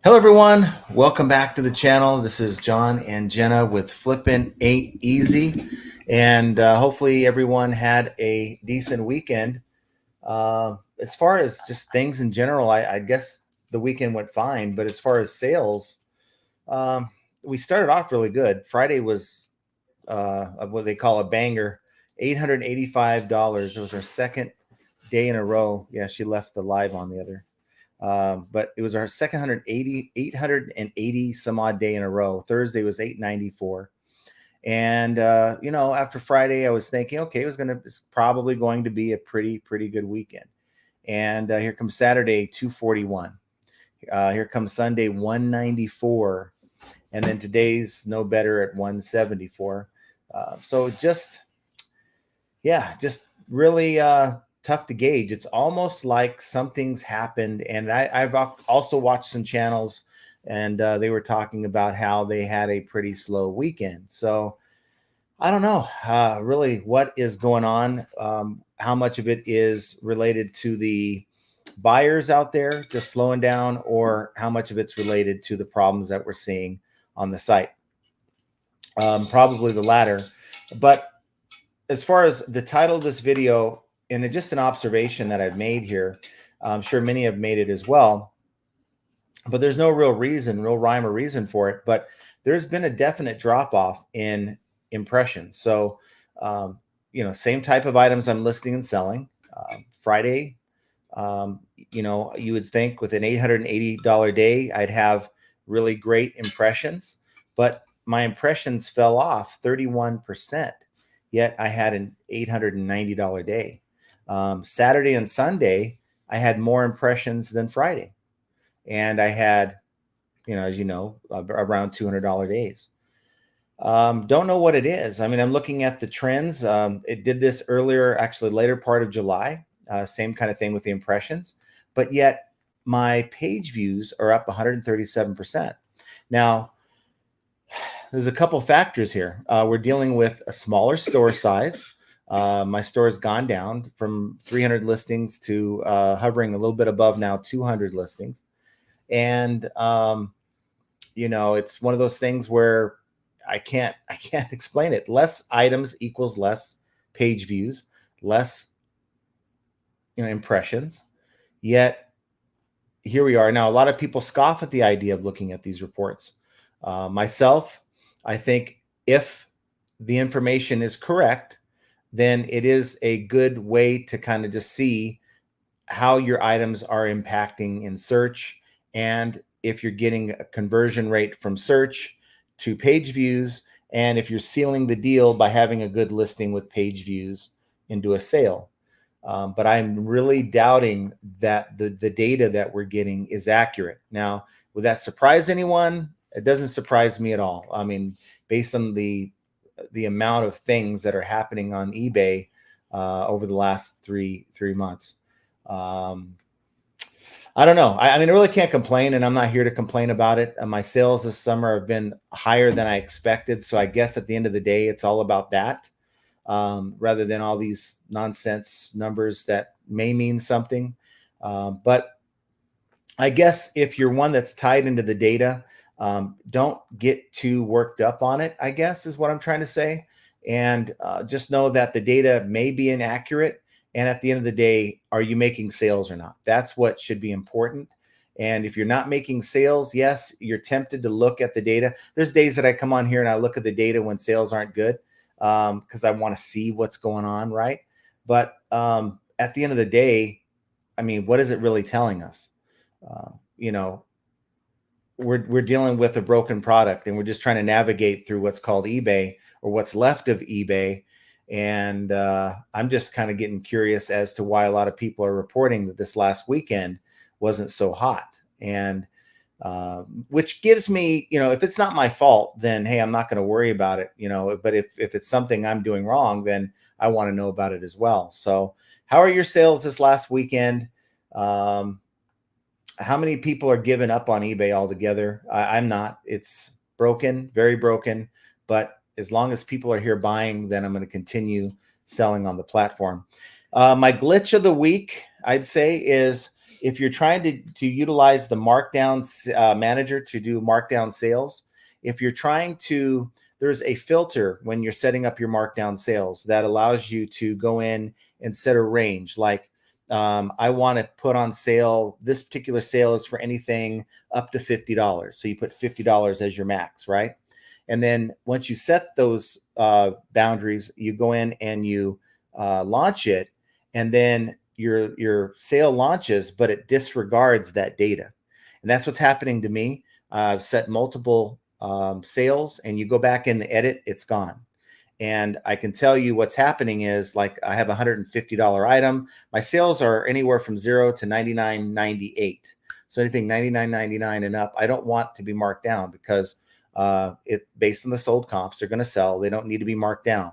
Hello, everyone. Welcome back to the channel. This is John and Jenna with Flippin' Ain't Easy. And hopefully, everyone had a decent weekend. As far as just things in general, I guess the weekend went fine. But as far as sales, um, we started off really good. Friday was what they call a banger, $885. It was our second day in a row. Yeah, she left the live on the other. But it was our 880 some odd day in a row. Thursday was 894. And, after Friday, I was thinking, okay, it's probably going to be a pretty good weekend. And here comes Saturday, 241. Here comes Sunday, 194. And then today's no better at 174. So just really tough to gauge. It's almost like something's happened. And I've also watched some channels, and they were talking about how they had a pretty slow weekend. So I don't know really what is going on, how much of it is related to the buyers out there just slowing down, or how much of it's related to the problems that we're seeing on the site. Probably the latter. But as far as the title of this video, and just an observation that I've made here, I'm sure many have made it as well, but there's no real rhyme or reason for it. But there's been a definite drop off in impressions. So, same type of items I'm listing and selling. Friday, you would think with an $880 day, I'd have really great impressions, but my impressions fell off 31%. Yet I had an $890 day. Saturday and Sunday, I had more impressions than Friday. And I had, as you know, around $200 days. Don't know what it is. I mean, I'm looking at the trends. It did this earlier, actually later part of July. Same kind of thing with the impressions. But yet my page views are up 137%. Now, there's a couple factors here. We're dealing with a smaller store size. My store has gone down from 300 listings to hovering a little bit above now 200 listings. And, it's one of those things where I can't explain it. Less items equals less page views, less, impressions. Yet here we are. Now, a lot of people scoff at the idea of looking at these reports. Myself, I think if the information is correct, then it is a good way to kind of just see how your items are impacting in search, and if you're getting a conversion rate from search to page views, and if you're sealing the deal by having a good listing with page views into a sale. But I'm really doubting that the data that we're getting is accurate. Now, would that surprise anyone? It doesn't surprise me at all. I mean, based on the amount of things that are happening on eBay over the last three months. I don't know. I mean, I really can't complain, and I'm not here to complain about it. My sales this summer have been higher than I expected. So I guess at the end of the day, it's all about that, rather than all these nonsense numbers that may mean something. But I guess if you're one that's tied into the data, don't get too worked up on it, I guess is what I'm trying to say. And just know that the data may be inaccurate. And at the end of the day, are you making sales or not? That's what should be important. And if you're not making sales, yes, you're tempted to look at the data. There's days that I come on here and I look at the data when sales aren't good, because I want to see what's going on, right? But at the end of the day, I mean, what is it really telling us? We're dealing with a broken product, and we're just trying to navigate through what's called eBay, or what's left of eBay. And I'm just kind of getting curious as to why a lot of people are reporting that this last weekend wasn't so hot. And which gives me, if it's not my fault, then hey, I'm not going to worry about it, but if it's something I'm doing wrong, then I want to know about it as well. So how are your sales this last weekend? How many people are giving up on eBay altogether? I'm not. It's broken, very broken. But as long as people are here buying, then I'm going to continue selling on the platform. My glitch of the week, I'd say, is if you're trying to utilize the Markdown manager to do Markdown sales, if you're trying to, there's a filter when you're setting up your Markdown sales that allows you to go in and set a range. Like I want to put on sale, this particular sale is for anything up to $50. So you put $50 as your max, right? And then once you set those boundaries, you go in and you launch it, and then your sale launches, but it disregards that data. And that's what's happening to me. I've set multiple sales, and you go back in the edit, it's gone. And I can tell you what's happening is, like, I have a $150 item. My sales are anywhere from 0 to $99.98. So anything $99.99 and up, I don't want to be marked down, because it based on the sold comps, they're going to sell. They don't need to be marked down.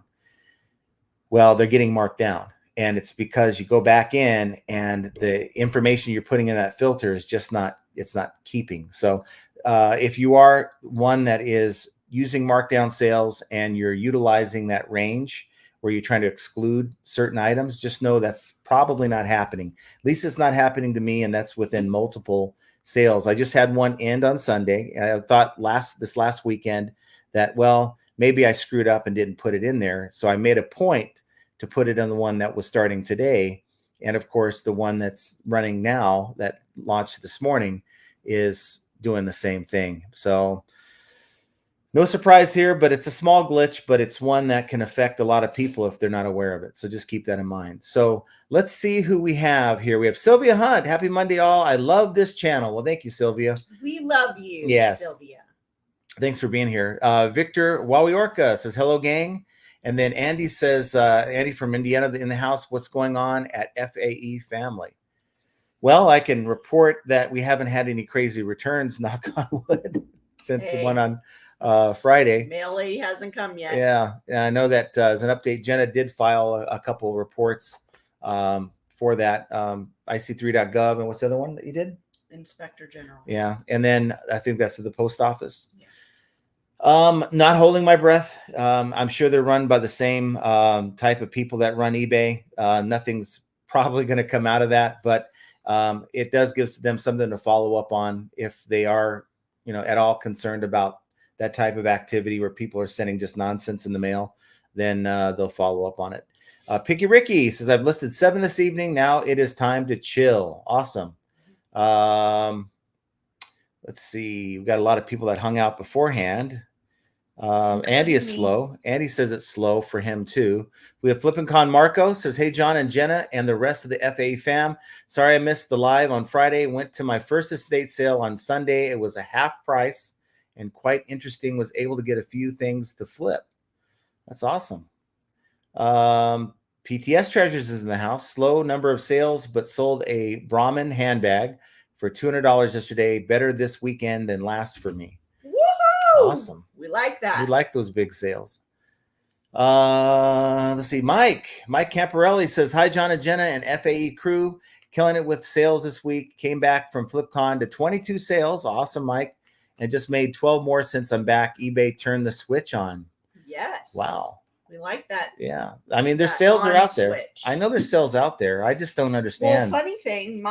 Well, they're getting marked down. And it's because you go back in and the information you're putting in that filter is just not, it's not keeping. So if you are one that is using markdown sales and you're utilizing that range where you're trying to exclude certain items, just know that's probably not happening. At least it's not happening to me, and that's within multiple sales. I just had one end on Sunday. I thought this last weekend that, well, maybe I screwed up and didn't put it in there. So I made a point to put it on the one that was starting today. And of course, the one that's running now that launched this morning is doing the same thing. So no surprise here, but it's a small glitch, but it's one that can affect a lot of people if they're not aware of it. So just keep that in mind. So let's see who we have here. We have Sylvia Hunt. Happy Monday, all. I love this channel. Well, thank you, Sylvia. We love you, yes. Sylvia. Thanks for being here. Victor Wawiorka says, hello, gang. And then Andy says, Andy from Indiana in the house, what's going on at FAE family? Well, I can report that we haven't had any crazy returns, knock on wood, since the one on Friday. Mail lady hasn't come yet. Yeah, I know that as an update, Jenna did file a couple reports for that, IC3.gov, and what's the other one that you did? Inspector General. Yeah, and then I think that's at the post office. Yeah. Not holding my breath. I'm sure they're run by the same type of people that run eBay. Nothing's probably going to come out of that, but it does give them something to follow up on if they are, at all concerned about that type of activity where people are sending just nonsense in the mail. Then they'll follow up on it. Picky Ricky says, I've listed 7 this evening. Now it is time to chill. Awesome. Let's see. We've got a lot of people that hung out beforehand. Andy is slow. Andy says it's slow for him too. We have Flippin' Con Marco says, hey, John and Jenna and the rest of the FA fam. Sorry I missed the live on Friday. Went to my first estate sale on Sunday. It was a half price and quite interesting. Was able to get a few things to flip. That's awesome. PTS Treasures is in the house. Slow number of sales, but sold a Brahmin handbag for $200 yesterday. Better this weekend than last for me. Awesome. We like that. We like those big sales. Let's see. Mike Camparelli says, hi, John and Jenna and FAE crew. Killing it with sales this week. Came back from FlipCon to 22 sales. Awesome, Mike. And just made 12 more since I'm back. eBay turned the switch on. Yes. Wow. We like that. Yeah. I mean, their sales are out there. Switch. I know there's sales out there. I just don't understand. Well, funny thing,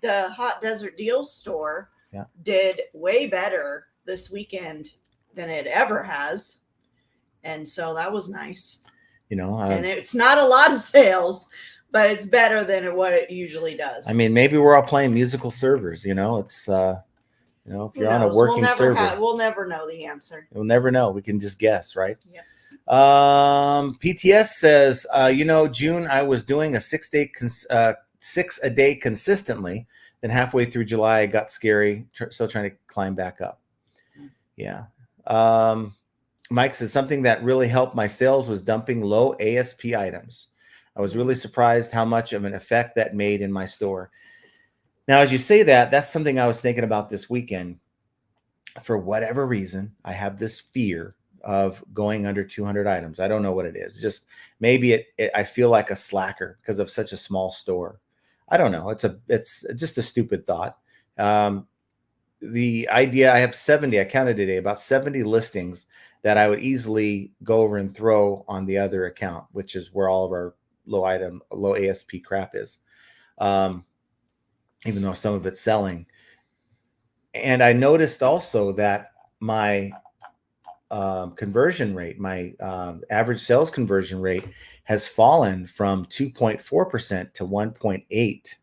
the Hot Desert Deals store did way better this weekend than it ever has, and so that was nice. And it's not a lot of sales, but it's better than what it usually does. I mean, maybe we're all playing musical servers. It's if you're on a working server, we'll never know the answer. We'll never know. We can just guess, right? Yeah. PTS says, June I was doing a 6 a day consistently. Then halfway through July, it got scary. Still trying to climb back up. Yeah. Mike says, something that really helped my sales was dumping low ASP items. I was really surprised how much of an effect that made in my store. Now, as you say that, that's something I was thinking about this weekend. For whatever reason, I have this fear of going under 200 items. I don't know what it is. Just maybe I feel like a slacker because of such a small store. I don't know. It's just a stupid thought. The idea, I have 70, I counted today, about 70 listings that I would easily go over and throw on the other account, which is where all of our low ASP crap is. even though some of it's selling. And I noticed also that my conversion rate, my average sales conversion rate has fallen from 2.4% to 1.8%.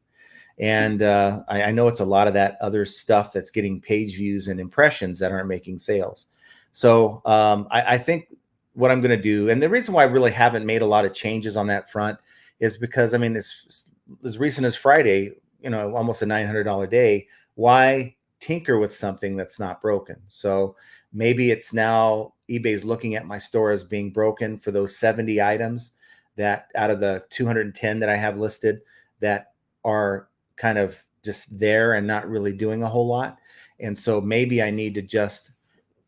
And I know it's a lot of that other stuff that's getting page views and impressions that aren't making sales. So I think what I'm going to do, and the reason why I really haven't made a lot of changes on that front is because, I mean, it's as recent as Friday, almost a $900 day. Why tinker with something that's not broken? So maybe it's now eBay's looking at my store as being broken for those 70 items that out of the 210 that I have listed that are kind of just there and not really doing a whole lot. And so maybe I need to just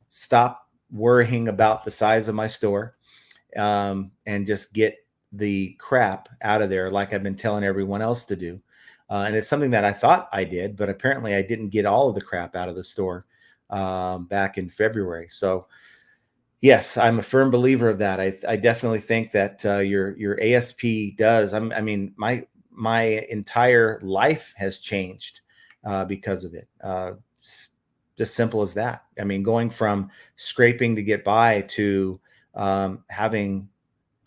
stop worrying about the size of my store and just get the crap out of there like I've been telling everyone else to do. And it's something that I thought I did, but apparently I didn't get all of the crap out of the store back in February. So yes, I'm a firm believer of that. I definitely think that your ASP does. I mean, my entire life has changed because of it. Just simple as that. I mean, going from scraping to get by to having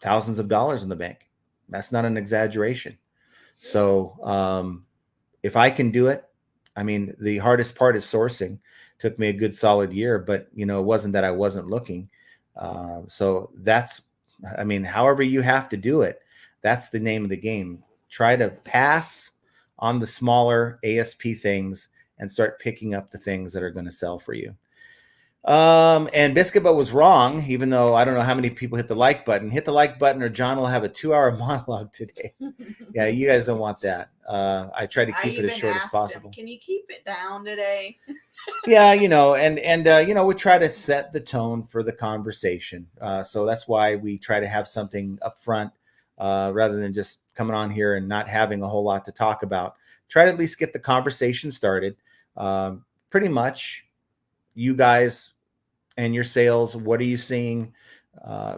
thousands of dollars in the bank. That's not an exaggeration. So if I can do it, I mean, the hardest part is sourcing. Took me a good solid year, but it wasn't that I wasn't looking. So that's, I mean, however you have to do it, that's the name of the game. Try to pass on the smaller ASP things and start picking up the things that are going to sell for you. And Biscuit Butt was wrong, even though I don't know how many people hit the like button. Hit the like button or John will have a 2-hour monologue today. Yeah, you guys don't want that. I try to keep it as short as possible. Can you keep it down today? Yeah, and we try to set the tone for the conversation. So that's why we try to have something up front rather than just coming on here and not having a whole lot to talk about. Try to at least get the conversation started. Pretty much, you guys and your sales, what are you seeing?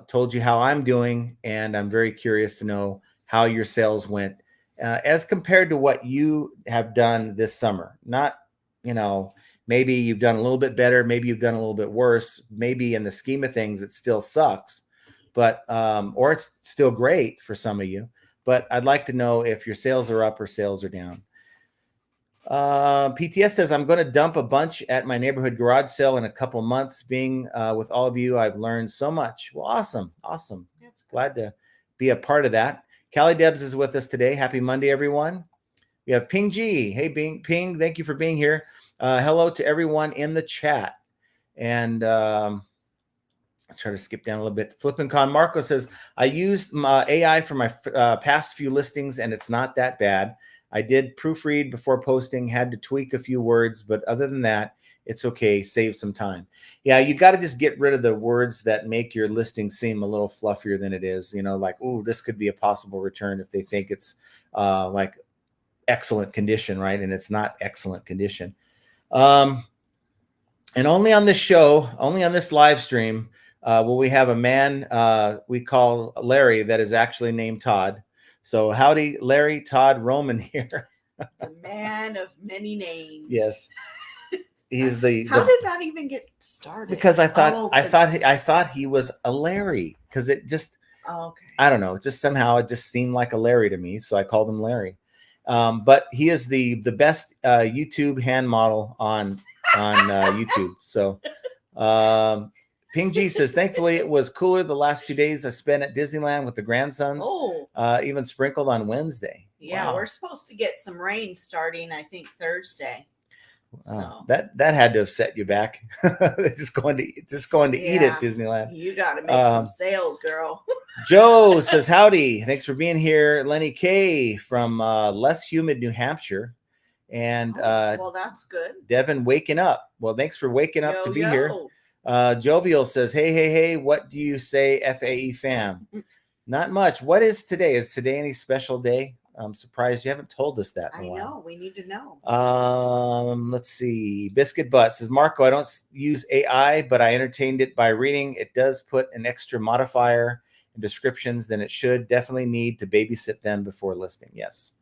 Told you how I'm doing, and I'm very curious to know how your sales went as compared to what you have done this summer. Not, maybe you've done a little bit better, maybe you've done a little bit worse. Maybe in the scheme of things, it still sucks, but or it's still great for some of you. But I'd like to know if your sales are up or sales are down. PTS says, I'm going to dump a bunch at my neighborhood garage sale in a couple months. Being with all of you, I've learned so much. Well, awesome. Glad to be a part of that. Callie Debs is with us today. Happy Monday, everyone. We have Ping G. Hey, Ping, thank you for being here. Hello to everyone in the chat. And let's try to skip down a little bit. Flippin' Con Marco says, I used my AI for my past few listings, and it's not that bad. I did proofread before posting, had to tweak a few words, but other than that, it's okay. Save some time. Yeah, you got to just get rid of the words that make your listing seem a little fluffier than it is. Like, oh, this could be a possible return if they think it's like excellent condition, right? And it's not excellent condition. And only on this show, only on this live stream, will we have a man we call Larry that is actually named Todd. So howdy, Larry Todd Roman here. The man of many names. Yes, he's How did that even get started? Because I thought he was a Larry because it just. Oh, okay. I don't know. It just somehow it just seemed like a Larry to me, so I called him Larry. But he is the best YouTube hand model on YouTube. So. Ping G says, thankfully, it was cooler the last 2 days I spent at Disneyland with the grandsons. Oh. Even sprinkled on Wednesday. Yeah, wow. We're supposed to get some rain starting, I think, Thursday. So. That had to have set you back. just going to eat at Disneyland. You got to make some sales, girl. Joe says, howdy. Thanks for being here. Lenny K from less humid New Hampshire. And well, that's good. Devin waking up. Well, thanks for waking up to be here. Jovial says, hey, what do you say, FAE fam? Not much. What is today? Is today any special day? I'm surprised you haven't told us that in a while. I know. We need to know. Let's see. Biscuit Butt says, Marco, I don't use AI, but I entertained it by reading. It does put an extra modifier in descriptions than it should. Definitely need to babysit them before listing. Yes.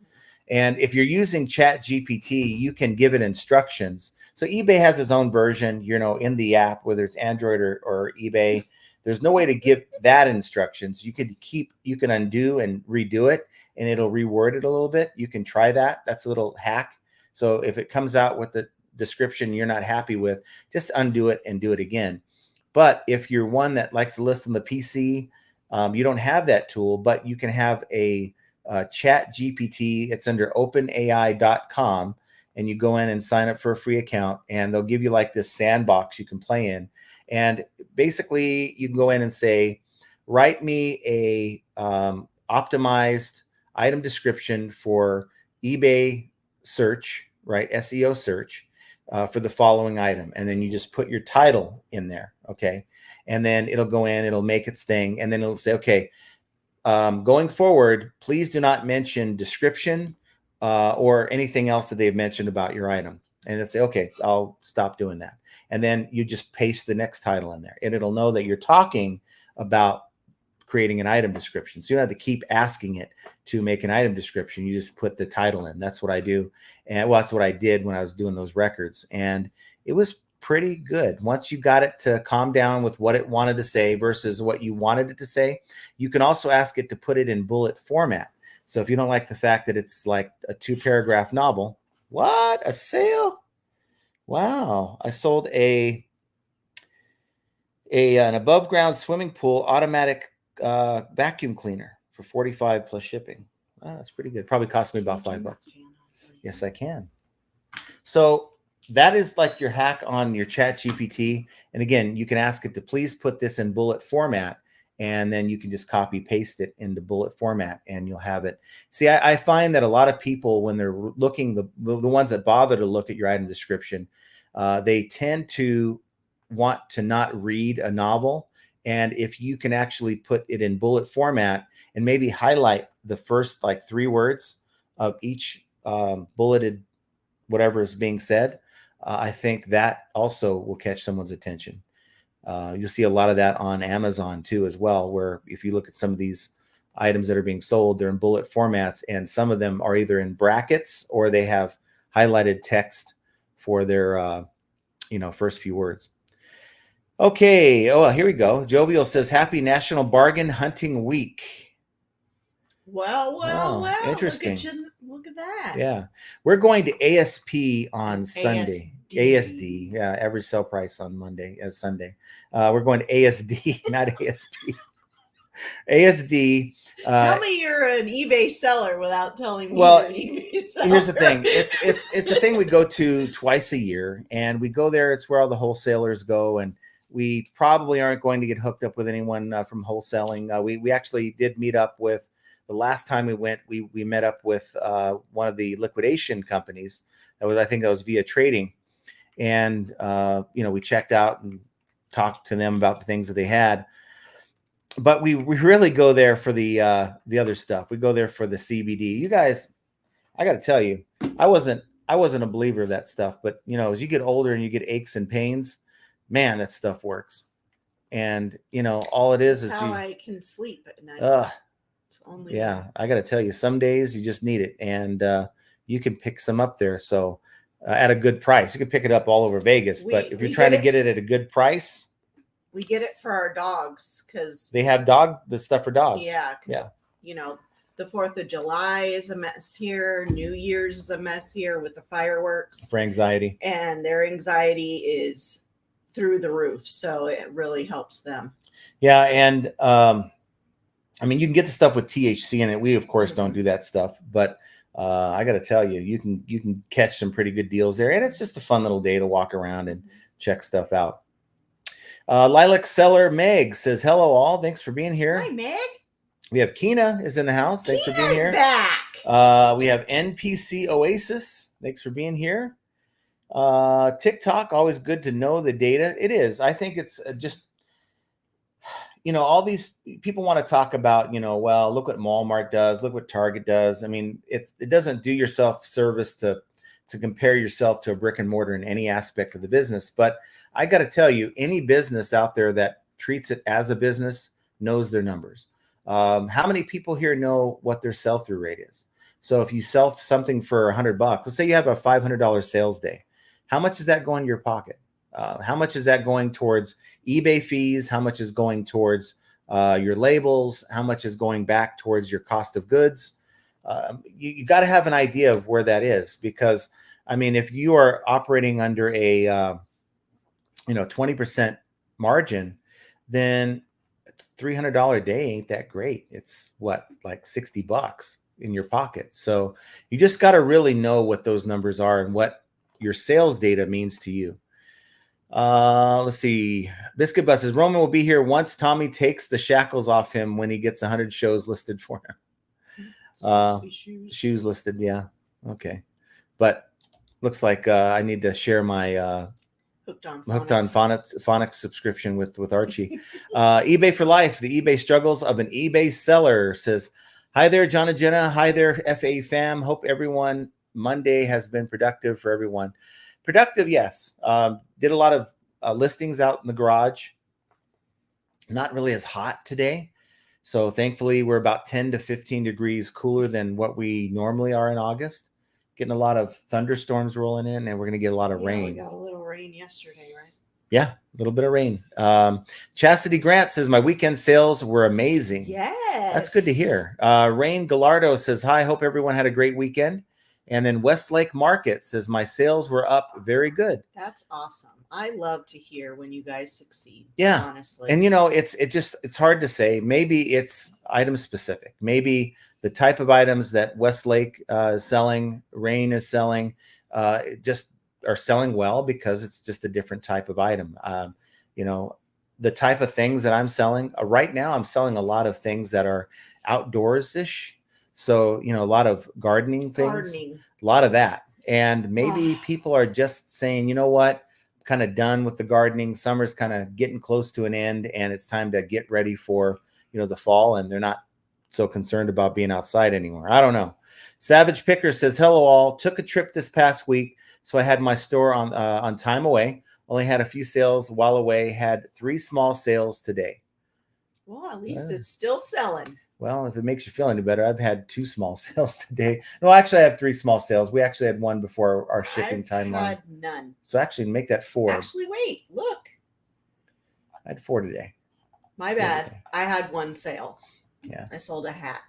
And if you're using Chat GPT, you can give it instructions. So eBay has its own version, in the app, whether it's Android or eBay. There's no way to give that instructions. You can undo and redo it, and it'll reword it a little bit. You can try that. That's a little hack. So if it comes out with the description you're not happy with, just undo it and do it again. But if you're one that likes to list on the PC, you don't have that tool, but you can have a Chat GPT. It's under openai.com, and you go in and sign up for a free account, and they'll give you like this sandbox you can play in. And basically you can go in and say, write me a optimized item description for eBay search, right? SEO search for the following item. And then you just put your title in there. Okay. And then it'll go in, it'll make its thing. And then it'll say, okay, going forward, please do not mention description or anything else that they've mentioned about your item. And it'll say, okay, I'll stop doing that. And then you just paste the next title in there, and it'll know that you're talking about creating an item description. So you don't have to keep asking it to make an item description. You just put the title in. That's what I do. And well, that's what I did when I was doing those records. And it was pretty good. Once you got it to calm down with what it wanted to say versus what you wanted it to say, you can also ask it to put it in bullet format. So if you don't like the fact that it's like a 2-paragraph novel, what? A sale? Wow. I sold an above ground swimming pool automatic vacuum cleaner for $45 plus shipping. Wow, that's pretty good. Probably cost me about $5. Yes, I can. So that is like your hack on your Chat GPT. And again, you can ask it to please put this in bullet format, and then you can just copy paste it into bullet format and you'll have it. See, I find that a lot of people, when they're looking, the ones that bother to look at your item description, they tend to want to not read a novel. And if you can actually put it in bullet format and maybe highlight the first like 3 words of each bulleted whatever is being said, I think that also will catch someone's attention. You'll see a lot of that on Amazon too as well, where if you look at some of these items that are being sold, they're in bullet formats, and some of them are either in brackets or they have highlighted text for their first few words. Okay. Oh, here we go. Jovial says, happy National Bargain Hunting Week. Well. Interesting. Look at that. Yeah. We're going to ASP on Sunday. ASD. Yeah. Average sale price on Sunday. We're going to ASD, not ASP. ASD. Tell me you're an eBay seller without telling me well, you're an eBay seller. Here's the thing. It's a thing we go to twice a year, and we go there. It's where all the wholesalers go, and we probably aren't going to get hooked up with anyone from wholesaling. We actually did meet up with, the last time we went, we met up with one of the liquidation companies. I think that was via trading. And, we checked out and talked to them about the things that they had. But we really go there for the other stuff. We go there for the CBD. You guys, I got to tell you, I wasn't a believer of that stuff. But, as you get older and you get aches and pains, man, that stuff works. And, all it is how I can sleep at night. I got to tell you, some days you just need it. And you can pick some up there. So at a good price, you can pick it up all over Vegas. But if you're trying to get it at a good price, we get it for our dogs because they have the stuff for dogs. Yeah. The 4th of July is a mess here. New Year's is a mess here with the fireworks. For anxiety. And their anxiety is through the roof. So it really helps them. Yeah. And you can get the stuff with THC in it. We, of course, don't do that stuff. But I got to tell you, you can catch some pretty good deals there. And it's just a fun little day to walk around and check stuff out. Lilac Seller Meg says, hello all. Thanks for being here. Hi, Meg. We have Keena is in the house. Thanks for being here. Back. We have NPC Oasis. Thanks for being here. TikTok, always good to know the data. It is. I think it's just, all these people want to talk about, well, look what Walmart does. Look what Target does. It doesn't do yourself service to compare yourself to a brick and mortar in any aspect of the business. But I got to tell you, any business out there that treats it as a business knows their numbers. How many people here know what their sell-through rate is? So if you sell something for $100, let's say you have a $500 sales day, how much is that going to your pocket? How much is that going towards eBay fees? How much is going towards your labels? How much is going back towards your cost of goods? You got to have an idea of where that is, because I mean, if you are operating under a 20% margin, then $300 a day ain't that great. It's what, like $60 in your pocket. So you just got to really know what those numbers are and what your sales data means to you. Let's see. Biscuit Bus says Roman will be here once Tommy takes the shackles off him when he gets 100 shows listed for him. Shoes listed, yeah. Okay. But looks like I need to share my Hooked on Phonics subscription with Archie. eBay for life. The eBay struggles of an eBay seller says, hi there, John and Jenna. Hi there, FA fam. Hope everyone Monday has been productive for everyone. Productive, yes. Did a lot of listings out in the garage. Not really as hot today. So thankfully, we're about 10 to 15 degrees cooler than what we normally are in August. Getting a lot of thunderstorms rolling in, and we're going to get a lot of rain. We got a little rain yesterday, right? Yeah, a little bit of rain. Chastity Grant says, my weekend sales were amazing. Yes. That's good to hear. Rain Gallardo says, hi, hope everyone had a great weekend. And then Westlake Market says, my sales were up very good. That's awesome. I love to hear when you guys succeed. Yeah, honestly. And it's hard to say. Maybe it's item specific. Maybe the type of items that Westlake is selling, Rain is selling, just are selling well because it's just a different type of item. The type of things that I'm selling right now, I'm selling a lot of things that are outdoors-ish. So, a lot of gardening things, a lot of that. And maybe people are just saying, you know what, I'm kind of done with the gardening. Summer's kind of getting close to an end, and it's time to get ready for, the fall. And they're not so concerned about being outside anymore. I don't know. Savage Picker says, hello all. Took a trip this past week, so I had my store on time away. Only had a few sales while away. Had 3 small sales today. Well, at least it's still selling. Well, if it makes you feel any better, I've had 2 small sales today. No, actually, I have 3 small sales. We actually had 1 before our shipping timeline. I had none. So actually, make that 4. Actually, wait, look. I had 4 today. My bad. I had 1 sale. Yeah. I sold a hat.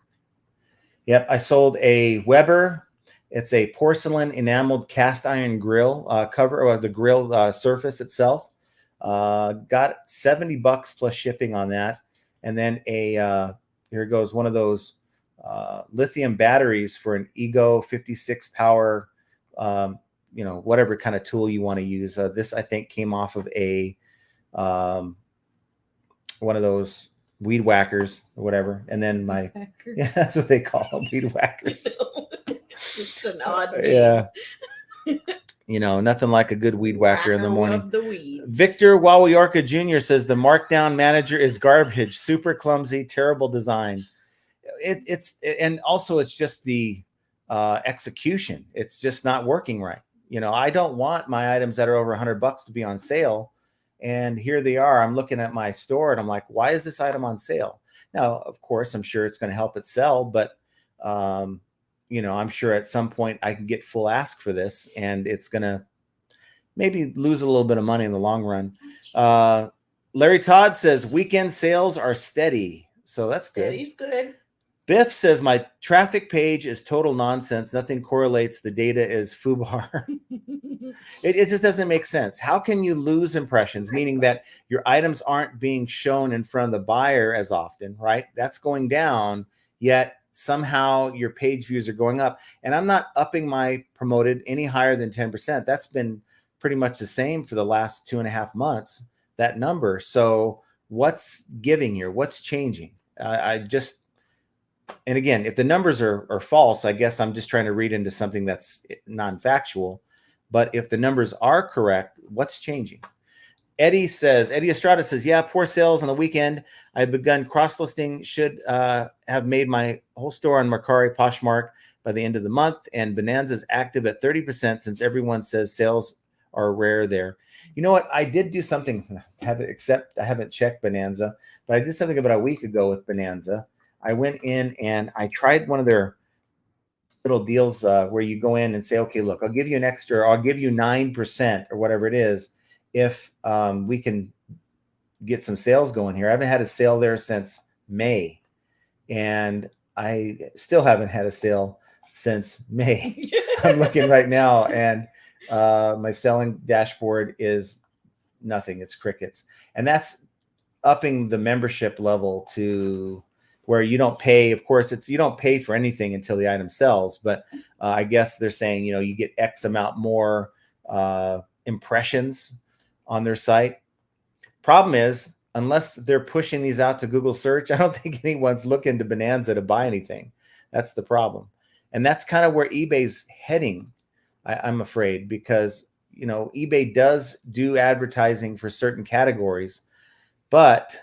Yep, I sold a Weber. It's a porcelain enameled cast iron grill cover, or the grill surface itself. Got $70 plus shipping on that, and then here goes one of those lithium batteries for an Ego 56 power. Whatever kind of tool you want to use. This I think came off of a one of those weed whackers or whatever, and then yeah, that's what they call them, weed whackers. It's just an odd name. Yeah. Nothing like a good weed whacker in the morning. Of the weeds. Victor Wawiorka Jr. says the Markdown manager is garbage, super clumsy, terrible design. And also it's just the execution. It's just not working right. I don't want my items that are over $100 to be on sale. And here they are. I'm looking at my store and I'm like, why is this item on sale? Now, of course, I'm sure it's going to help it sell, but I'm sure at some point I can get full ask for this, and it's going to maybe lose a little bit of money in the long run. Larry Todd says weekend sales are steady. So that's good. Steady's good. Biff says my traffic page is total nonsense. Nothing correlates. The data is FUBAR. It just doesn't make sense. How can you lose impressions, meaning that your items aren't being shown in front of the buyer as often, right? That's going down, yet somehow your page views are going up. And I'm not upping my promoted any higher than 10%. That's been pretty much the same for the last 2.5 months, that number. So what's giving here? What's changing? And again, if the numbers are false, I guess I'm just trying to read into something that's non-factual. But if the numbers are correct, what's changing? Eddie Estrada says, yeah, poor sales on the weekend. I've begun cross-listing. Should have made my whole store on Mercari Poshmark by the end of the month. And Bonanza's active at 30% since everyone says sales are rare there. You know what? I did do something, except I haven't checked Bonanza, but I did something about a week ago with Bonanza. I went in and I tried one of their little deals where you go in and say, okay, look, I'll give you an extra, or I'll give you 9% or whatever it is if we can get some sales going here. I haven't had a sale there since May, and I still haven't had a sale since May. I'm looking right now, and my selling dashboard is nothing. It's crickets. And that's upping the membership level to where you don't pay. Of course, you don't pay for anything until the item sells, but I guess they're saying, you get X amount more impressions on their site. Problem is, unless they're pushing these out to Google search, I don't think anyone's looking to Bonanza to buy anything. That's the problem. And that's kind of where eBay's heading, I'm afraid, because, eBay does do advertising for certain categories, but,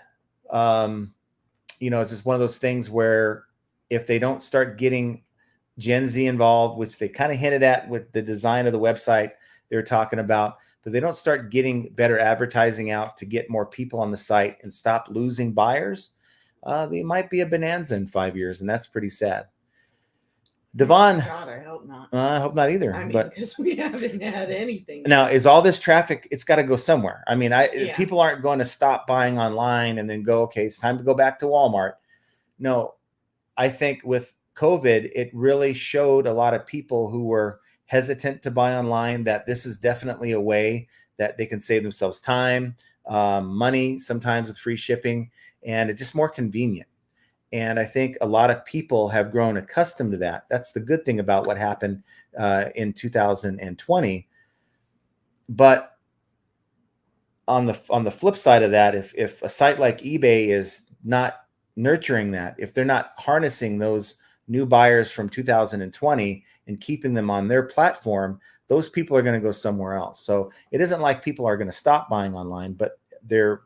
it's just one of those things where if they don't start getting Gen Z involved, which they kind of hinted at with the design of the website they were talking about, but they don't start getting better advertising out to get more people on the site and stop losing buyers, they might be a bonanza in 5 years, and that's pretty sad. Devon, God, I hope not. I hope not either. I mean, but because we haven't had anything. Now, is all this traffic? It's got to go somewhere. I mean, people aren't going to stop buying online and then go, okay, it's time to go back to Walmart. No, I think with COVID, it really showed a lot of people who were hesitant to buy online that this is definitely a way that they can save themselves time, money, sometimes with free shipping, and it's just more convenient. And I think a lot of people have grown accustomed to that. That's the good thing about what happened in 2020. But on the flip side of that, if a site like eBay is not nurturing that, if they're not harnessing those new buyers from 2020 and keeping them on their platform, those people are going to go somewhere else. So it isn't like people are going to stop buying online, but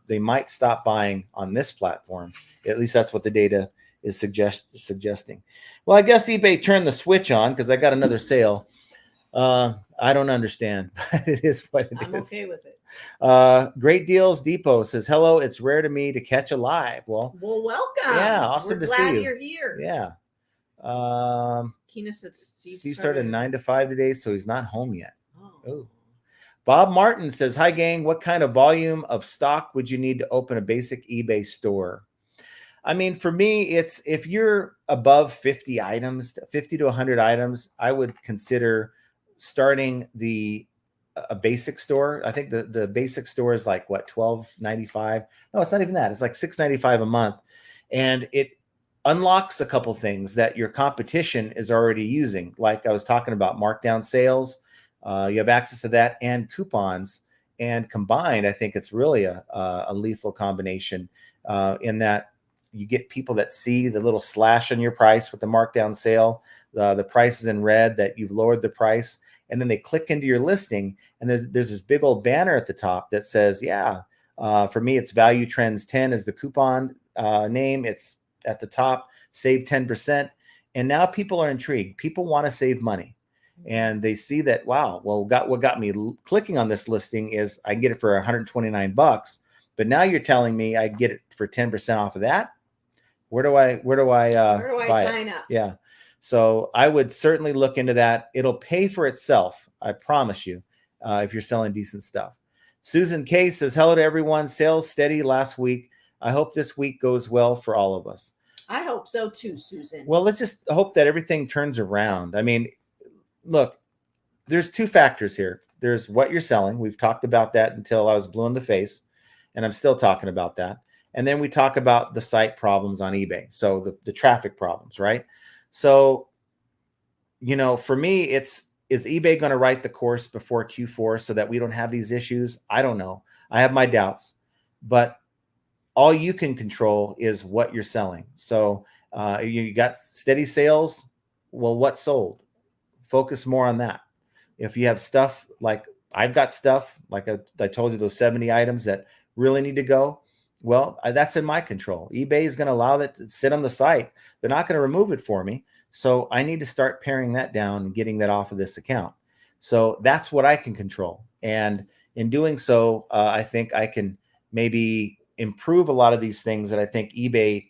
they might stop buying on this platform. At least that's what the data is suggesting. Well, I guess eBay turned the switch on because I got another sale. I don't understand, but it is what it is. I'm okay with it. Great Deals Depot says, hello, it's rare to me to catch a live. Well, welcome. Yeah, awesome to see you. We're glad you're here. Yeah. Keena said Steve started 9 to 5 today, so he's not home yet. Oh. Bob Martin says, hi, gang. What kind of volume of stock would you need to open a basic eBay store? I mean, for me, it's if you're above 50 items, 50 to 100 items, I would consider starting a basic store. I think the basic store is like what, $12.95? No, it's not even that. It's like $6.95 a month, and it unlocks a couple things that your competition is already using. Like I was talking about, markdown sales. You have access to that and coupons, and combined, I think it's really a lethal combination in that you get people that see the little slash on your price with the markdown sale, the price is in red that you've lowered the price, and then they click into your listing, and there's this big old banner at the top that says, for me, it's Value Trends 10 is the coupon name. It's at the top, save 10%. And now people are intrigued. People want to save money. And they see that, wow, well, what got me clicking on this listing is I can get it for $129, but now you're telling me I can get it for 10% off of that. Where do I sign up? Yeah. So I would certainly look into that. It'll pay for itself. I promise you, if you're selling decent stuff. Susan K says, hello to everyone. Sales steady last week. I hope this week goes well for all of us. I hope so too, Susan. Well, let's just hope that everything turns around. I mean, look, there's two factors here. There's what you're selling. We've talked about that until I was blue in the face, and I'm still talking about that. And then we talk about the site problems on eBay. So the traffic problems, right? So, for me, is eBay going to write the course before Q4 so that we don't have these issues? I don't know. I have my doubts, but all you can control is what you're selling. So you got steady sales. Well, what sold? Focus more on that. If you have stuff like I've got stuff, like I told you, those 70 items that really need to go, well, that's in my control. eBay is going to allow that to sit on the site. They're not going to remove it for me. So I need to start paring that down and getting that off of this account. So that's what I can control. And in doing so, I think I can maybe improve a lot of these things that I think eBay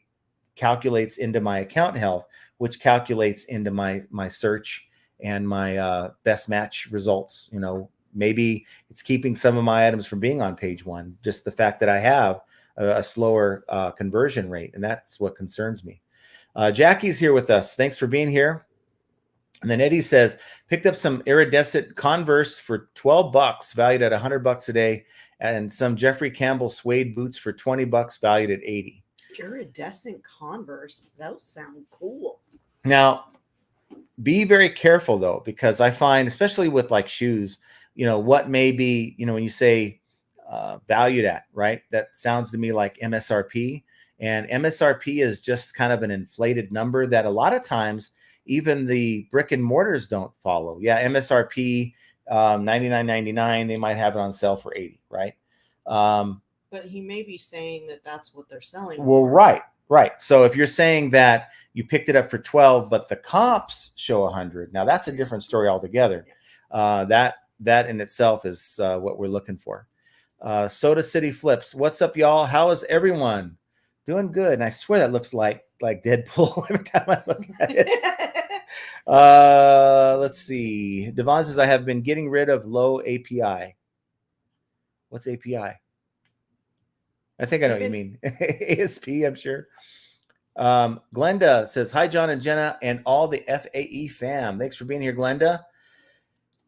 calculates into my account health, which calculates into my search and my best match results. You know, maybe it's keeping some of my items from being on page one, just the fact that I have a slower conversion rate, and that's what concerns me. Jackie's here with us. Thanks for being here. And then Eddie says, picked up some iridescent Converse for $12, valued at $100 a day, and some Jeffrey Campbell suede boots for $20, valued at $80. Iridescent Converse. Those sound cool. Now, be very careful though, because I find, especially with like shoes, you know, what may be, you know, when you say valued at, right? That sounds to me like MSRP, and MSRP is just kind of an inflated number that a lot of times even the brick and mortars don't follow. Yeah, MSRP $99.99. They might have it on sale for $80, right? But he may be saying that that's what they're selling. Well, for. Right. So if you're saying that you picked it up for 12, but the comps show 100, now that's a different story altogether. That in itself is what we're looking for. Soda City Flips. What's up, y'all? How is everyone? Doing good. And I swear that looks like Deadpool every time I look at it. Let's see. Devon says, I have been getting rid of low API. What's API? I think I know what you mean. ASP, I'm sure. Glenda says, hi, John and Jenna and all the FAE fam. Thanks for being here, Glenda.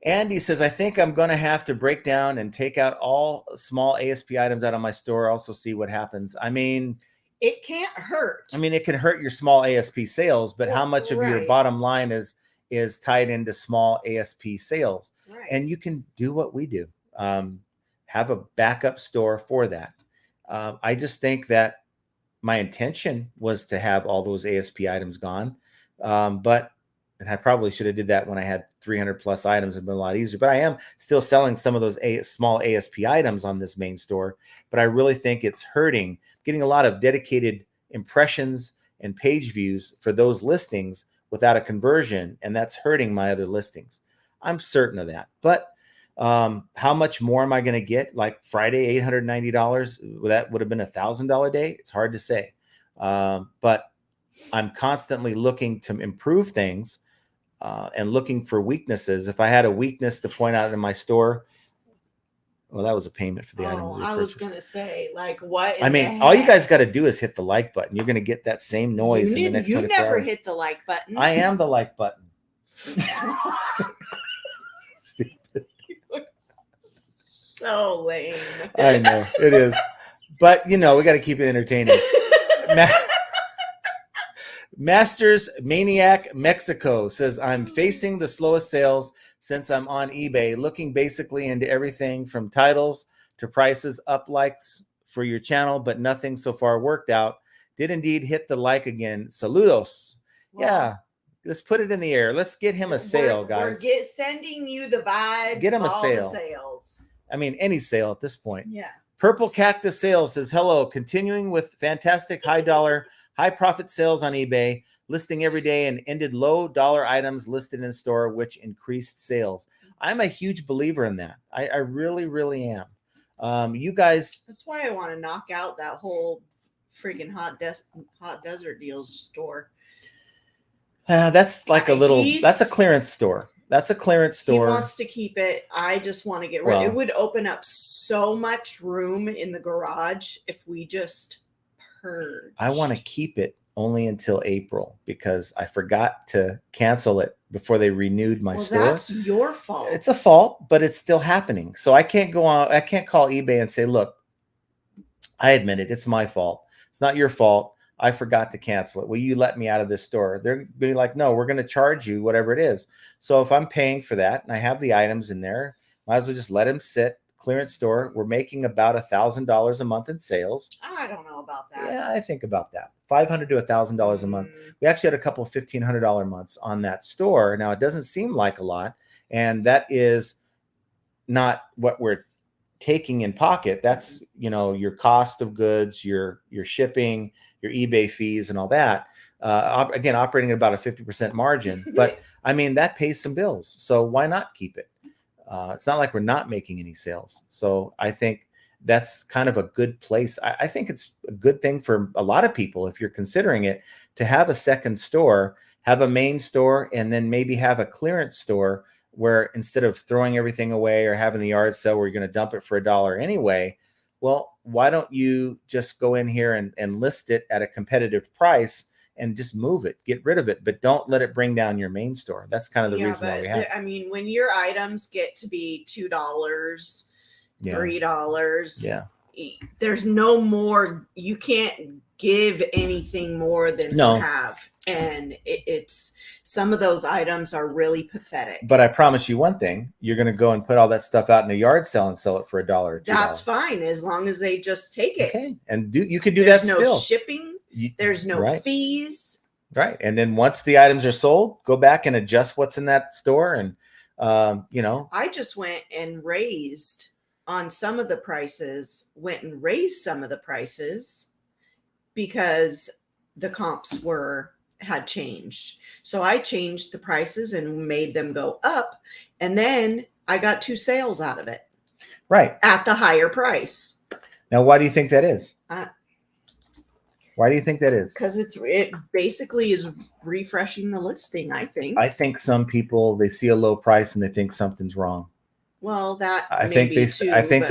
Andy says, I think I'm going to have to break down and take out all small ASP items out of my store. Also see what happens. I mean, it can't hurt. I mean, it can hurt your small ASP sales, but how much of your bottom line is tied into small ASP sales? Right. And you can do what we do. Have a backup store for that. I just think that my intention was to have all those ASP items gone. But and I probably should have did that when I had 300 plus items. It'd been a lot easier, but I am still selling some of those small ASP items on this main store. But I really think it's hurting, getting a lot of dedicated impressions and page views for those listings without a conversion. And that's hurting my other listings. I'm certain of that. But how much more am I going to get? Like Friday, $890. That would have been $1,000 day. It's hard to say. But I'm constantly looking to improve things and looking for weaknesses. If I had a weakness to point out in my store, well, that was a payment for the item. I was going to say, like, what? I mean, all you guys got to do is hit the like button. You're going to get that same noise in the next 24 hours. You never hit the like button. I am the like button. Stupid. So lame. I know it is, but you know we got to keep it entertaining. Masters Maniac Mexico says, I'm facing the slowest sales since I'm on eBay, looking basically into everything from titles to prices, up likes for your channel, but nothing so far worked out. Did indeed hit the like again. Saludos. Wow. Yeah, let's put it in the air. Let's get him a sale, guys. We're sending you the vibes. Get him a sale. Sales. I mean, any sale at this point. Yeah. Purple Cactus Sales says, hello, continuing with fantastic high dollar, high profit sales on eBay, listing every day and ended low dollar items listed in store, which increased sales. I'm a huge believer in that. I really, really am. You guys. That's why I want to knock out that whole freaking hot desert deals store. That's like that's a clearance store. That's a clearance store. He wants to keep it. I just want to get rid of it. It would open up so much room in the garage if we just purge. I want to keep it only until April because I forgot to cancel it before they renewed my store. That's your fault. It's a fault, but it's still happening. So I can't go on. I can't call eBay and say, look, I admit it. It's my fault. It's not your fault. I forgot to cancel it. Will you let me out of this store? They're be like, no, we're going to charge you whatever it is. So if I'm paying for that and I have the items in there, might as well just let them sit. Clearance store. We're making about $1,000 a month in sales. I don't know about that. Yeah, I think about that. $500 to $1,000 a month. We actually had a couple of $1,500 months on that store. Now it doesn't seem like a lot, and that is not what we're taking in pocket. That's your cost of goods, your shipping, your eBay fees, and all that. Again, operating at about a 50% margin, but I mean that pays some bills. So why not keep it? It's not like we're not making any sales. So I think that's kind of a good place. I think it's a good thing for a lot of people, if you're considering it, to have a second store have a main store, and then maybe have a clearance store where instead of throwing everything away or having the yard sale where you're going to dump it for $1 anyway, well, why don't you just go in here and list it at a competitive price and just move it, get rid of it, but don't let it bring down your main store. That's kind of the reason why we have. I mean, when your items get to be $2, $3, there's no more. You can't give anything more than you have, and it's some of those items are really pathetic. But I promise you one thing: you're going to go and put all that stuff out in a yard sale and sell it for $1 or $2. That's fine as long as they just take it. Okay, and you can do that still. There's no shipping. There's no fees. Right. And then once the items are sold, go back and adjust what's in that store. And, I just went and raised on some of the prices, because the comps had changed. So I changed the prices and made them go up. And then I got 2 sales out of it. Right. At the higher price. Now, why do you think that is? Why do you think that is? Because it basically is refreshing the listing, I think. I think some people, they see a low price and they think something's wrong. Well, I think they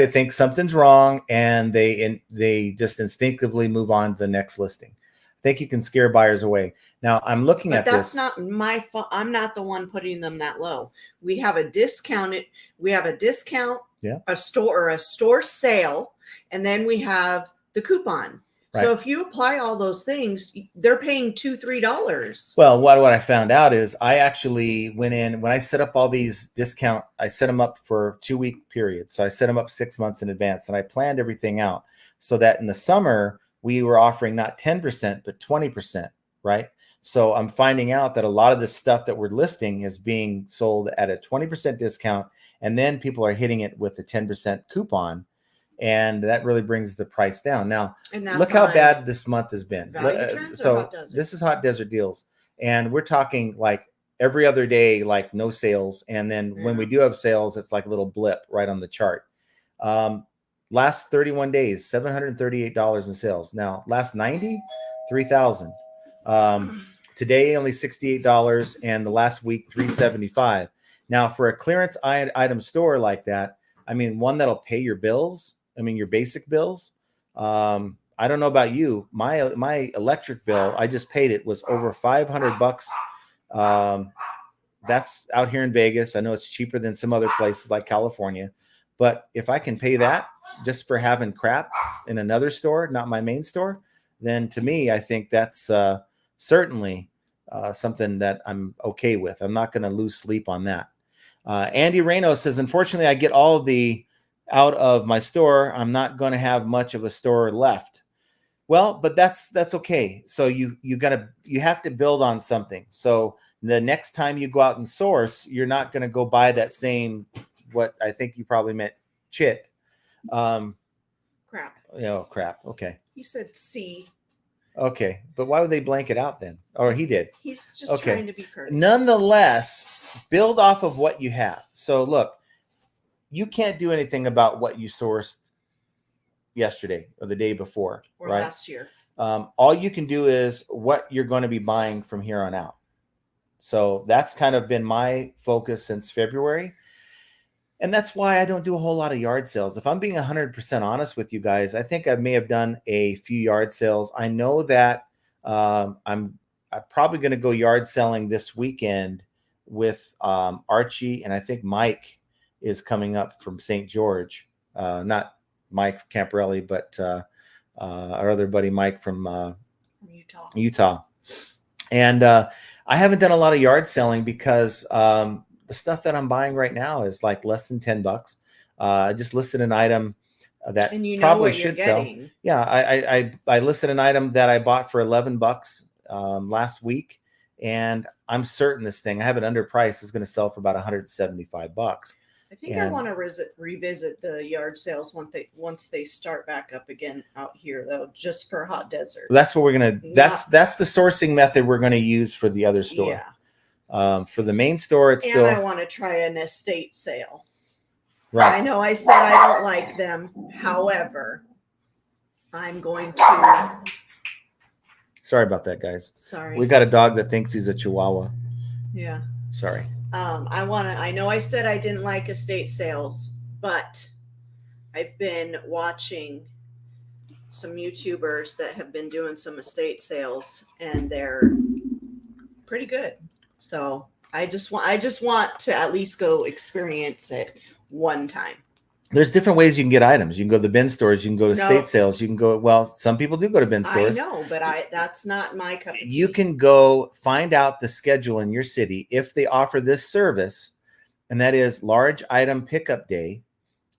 think something's wrong, and they just instinctively move on to the next listing. I think you can scare buyers away. Now, I'm looking at this. That's not my fault. I'm not the one putting them that low. We have a discount, a store sale, and then we have the coupon. Right. So if you apply all those things, they're paying $2, $3. Well, what I found out is I actually went in when I set up all these discount. I set them up for 2-week periods. So I set them up 6 months in advance, and I planned everything out so that in the summer we were offering not 10% but 20%. Right. So I'm finding out that a lot of the stuff that we're listing is being sold at a 20% discount, and then people are hitting it with a 10% coupon. And that really brings the price down. Now, look how bad this month has been. So this is Hot Desert Deals. And we're talking like every other day, like no sales. And then when we do have sales, it's like a little blip right on the chart. Last 31 days, $738 in sales. Now, last 90, $3,000. Today, only $68. And the last week, $375. Now, for a clearance item store like that, I mean, one that'll pay your bills. I mean, your basic bills. I don't know about you. My electric bill, I just paid it, was over $500. That's out here in Vegas. I know it's cheaper than some other places like California. But if I can pay that just for having crap in another store, not my main store, then to me, I think that's certainly something that I'm okay with. I'm not going to lose sleep on that. Andy Reno says, unfortunately, I get all of the out of my store. I'm not going to have much of a store left. Well, but that's okay. So you have to build on something. So the next time you go out and source, you're not going to go buy that same, what I think you probably meant, chit. Crap. Crap. Okay. You said C. Okay. But why would they blank it out then? Or he did. He's just trying to be courteous. Nonetheless, build off of what you have. So look, you can't do anything about what you sourced yesterday or the day before or last year. All you can do is what you're going to be buying from here on out. So that's kind of been my focus since February. And that's why I don't do a whole lot of yard sales. If I'm being 100% honest with you guys, I think I may have done a few yard sales. I know that I'm probably going to go yard selling this weekend with Archie, and I think Mike is coming up from St. George, not Mike Camparelli, but our other buddy Mike from Utah. And I haven't done a lot of yard selling because the stuff that I'm buying right now is like less than $10. I just listed an item that probably should sell. Yeah, I listed an item that I bought for $11 last week, and I'm certain this thing, I have it under price, is going to sell for about $175. I think I want to revisit the yard sales once they start back up again out here, though, just for Hot Desert. That's what we're gonna. That's the sourcing method we're going to use for the other store. Yeah. For the main store, it's still. And I want to try an estate sale. Right. I know I said I don't like them. However, I'm going to. Sorry about that, guys. Sorry. We got a dog that thinks he's a Chihuahua. Yeah. Sorry. I know I said I didn't like estate sales, but I've been watching some YouTubers that have been doing some estate sales, and they're pretty good. So I just want to at least go experience it one time. There's different ways you can get items. You can go to the bin stores. You can go to estate sales. You can go. Well, some people do go to bin stores. I know, but that's not my cup of tea. You can go find out the schedule in your city if they offer this service, and that is large item pickup day.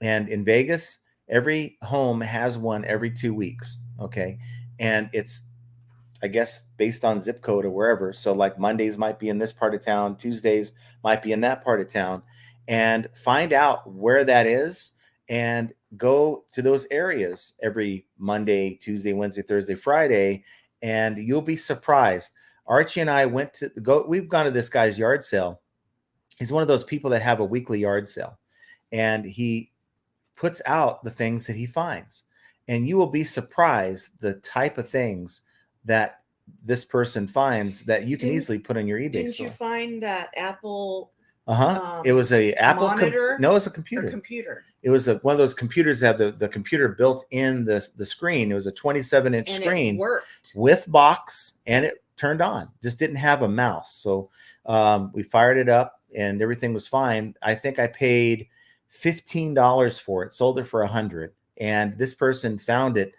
And in Vegas, every home has one every 2 weeks. Okay. And it's, I guess, based on zip code or wherever. So like Mondays might be in this part of town. Tuesdays might be in that part of town. And find out where that is and go to those areas every Monday, Tuesday, Wednesday, Thursday, Friday. And you'll be surprised. Archie and I we've gone to this guy's yard sale. He's one of those people that have a weekly yard sale. And he puts out the things that he finds, and you will be surprised the type of things that this person finds that you can easily put on your eBay didn't store. You find that Apple? It was a Apple monitor. No, it was a computer. It was one of those computers that have the computer built in the screen. It was a 27-inch screen. It worked with box, and it turned on. Just didn't have a mouse. So we fired it up, and everything was fine. I think I paid $15 for it, sold it for $100, and this person found it,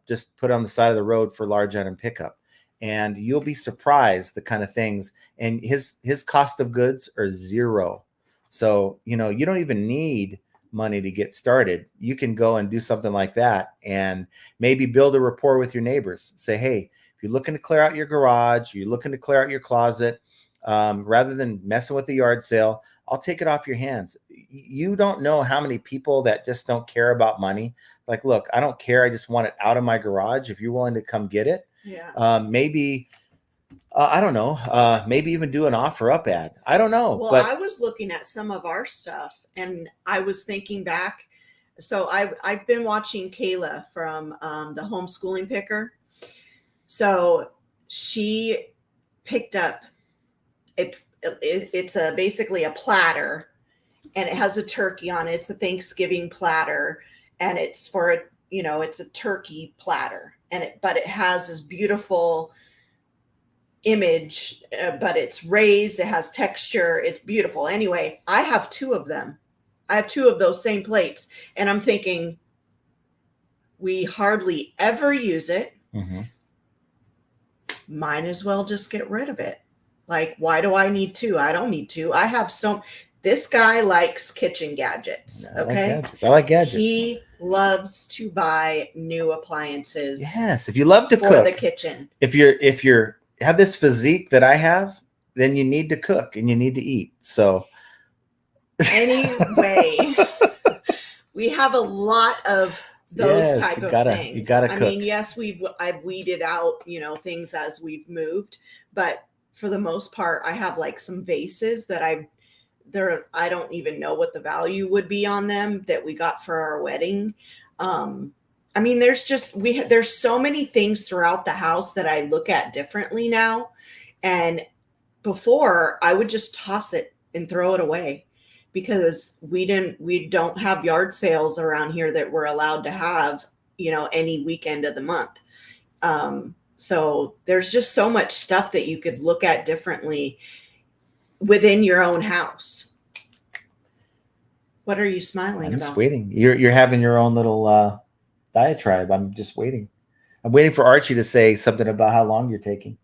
just put it on the side of the road for large item pickup. And you'll be surprised the kind of things. And his cost of goods are zero. So you don't even need money to get started. You can go and do something like that, and maybe build a rapport with your neighbors. Say, hey, if you're looking to clear out your garage, you're looking to clear out your closet, rather than messing with the yard sale, I'll take it off your hands. You don't know how many people that just don't care about money. Like, look, I don't care. I just want it out of my garage. If you're willing to come get it, maybe, I don't know, maybe even do an offer up ad. I don't know. Well, but I was looking at some of our stuff, and I was thinking back. So I've been watching Kayla from the Homeschooling Picker. So she picked up it's basically a platter, and it has a turkey on it. It's a Thanksgiving platter, and it's it's a turkey platter, but it has this beautiful image, but it's raised. It has texture. It's beautiful. Anyway, I have 2 of them. I have 2 of those same plates, and I'm thinking, we hardly ever use it. Mm-hmm. Might as well just get rid of it. Like, why do I need 2? I don't need 2. I have this guy likes kitchen gadgets. Okay. I like gadgets. He loves to buy new appliances. Yes. If you love to for cook the kitchen. If you're have this physique that I have, then you need to cook and you need to eat. So anyway, we have a lot of those type of things. You gotta cook. I mean, yes, I've weeded out, things as we've moved, but for the most part, I have like some vases that I don't even know what the value would be on them that we got for our wedding. I mean, there's so many things throughout the house that I look at differently now. And before, I would just toss it and throw it away, because we don't have yard sales around here that we're allowed to have, any weekend of the month. So there's just so much stuff that you could look at differently within your own house. What are you smiling about? I'm just waiting. You're having your own little diatribe. I'm just waiting. I'm waiting for Archie to say something about how long you're taking.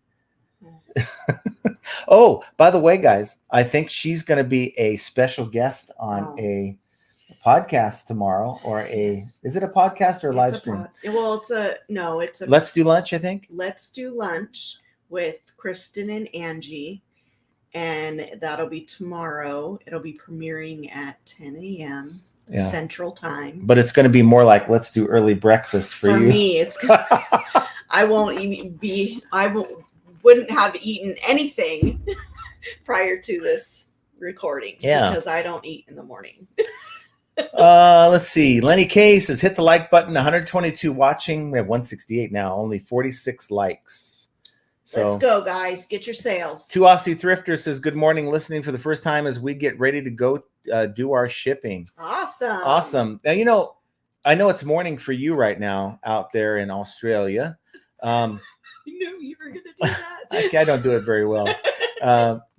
Oh, by the way, guys, I think she's going to be a special guest on a podcast tomorrow, or is it a podcast or a live stream? It's a Let's Do Lunch, I think. Let's Do Lunch with Kristen and Angie, and that'll be tomorrow. It'll be premiering at 10 a.m. Central Time. But it's going to be more like Let's Do Early Breakfast for you. For me, it's I wouldn't have eaten anything prior to this recording, because I don't eat in the morning. Let's see. Lenny K says, hit the like button. 122 watching. We have 168 now. Only 46 likes. So let's go, guys. Get your sales. 2 Aussie Thrifter says, good morning. Listening for the first time as we get ready to go do our shipping. Awesome. Now, you know, I know it's morning for you right now out there in Australia. You knew you were going to do that. I don't do it very well.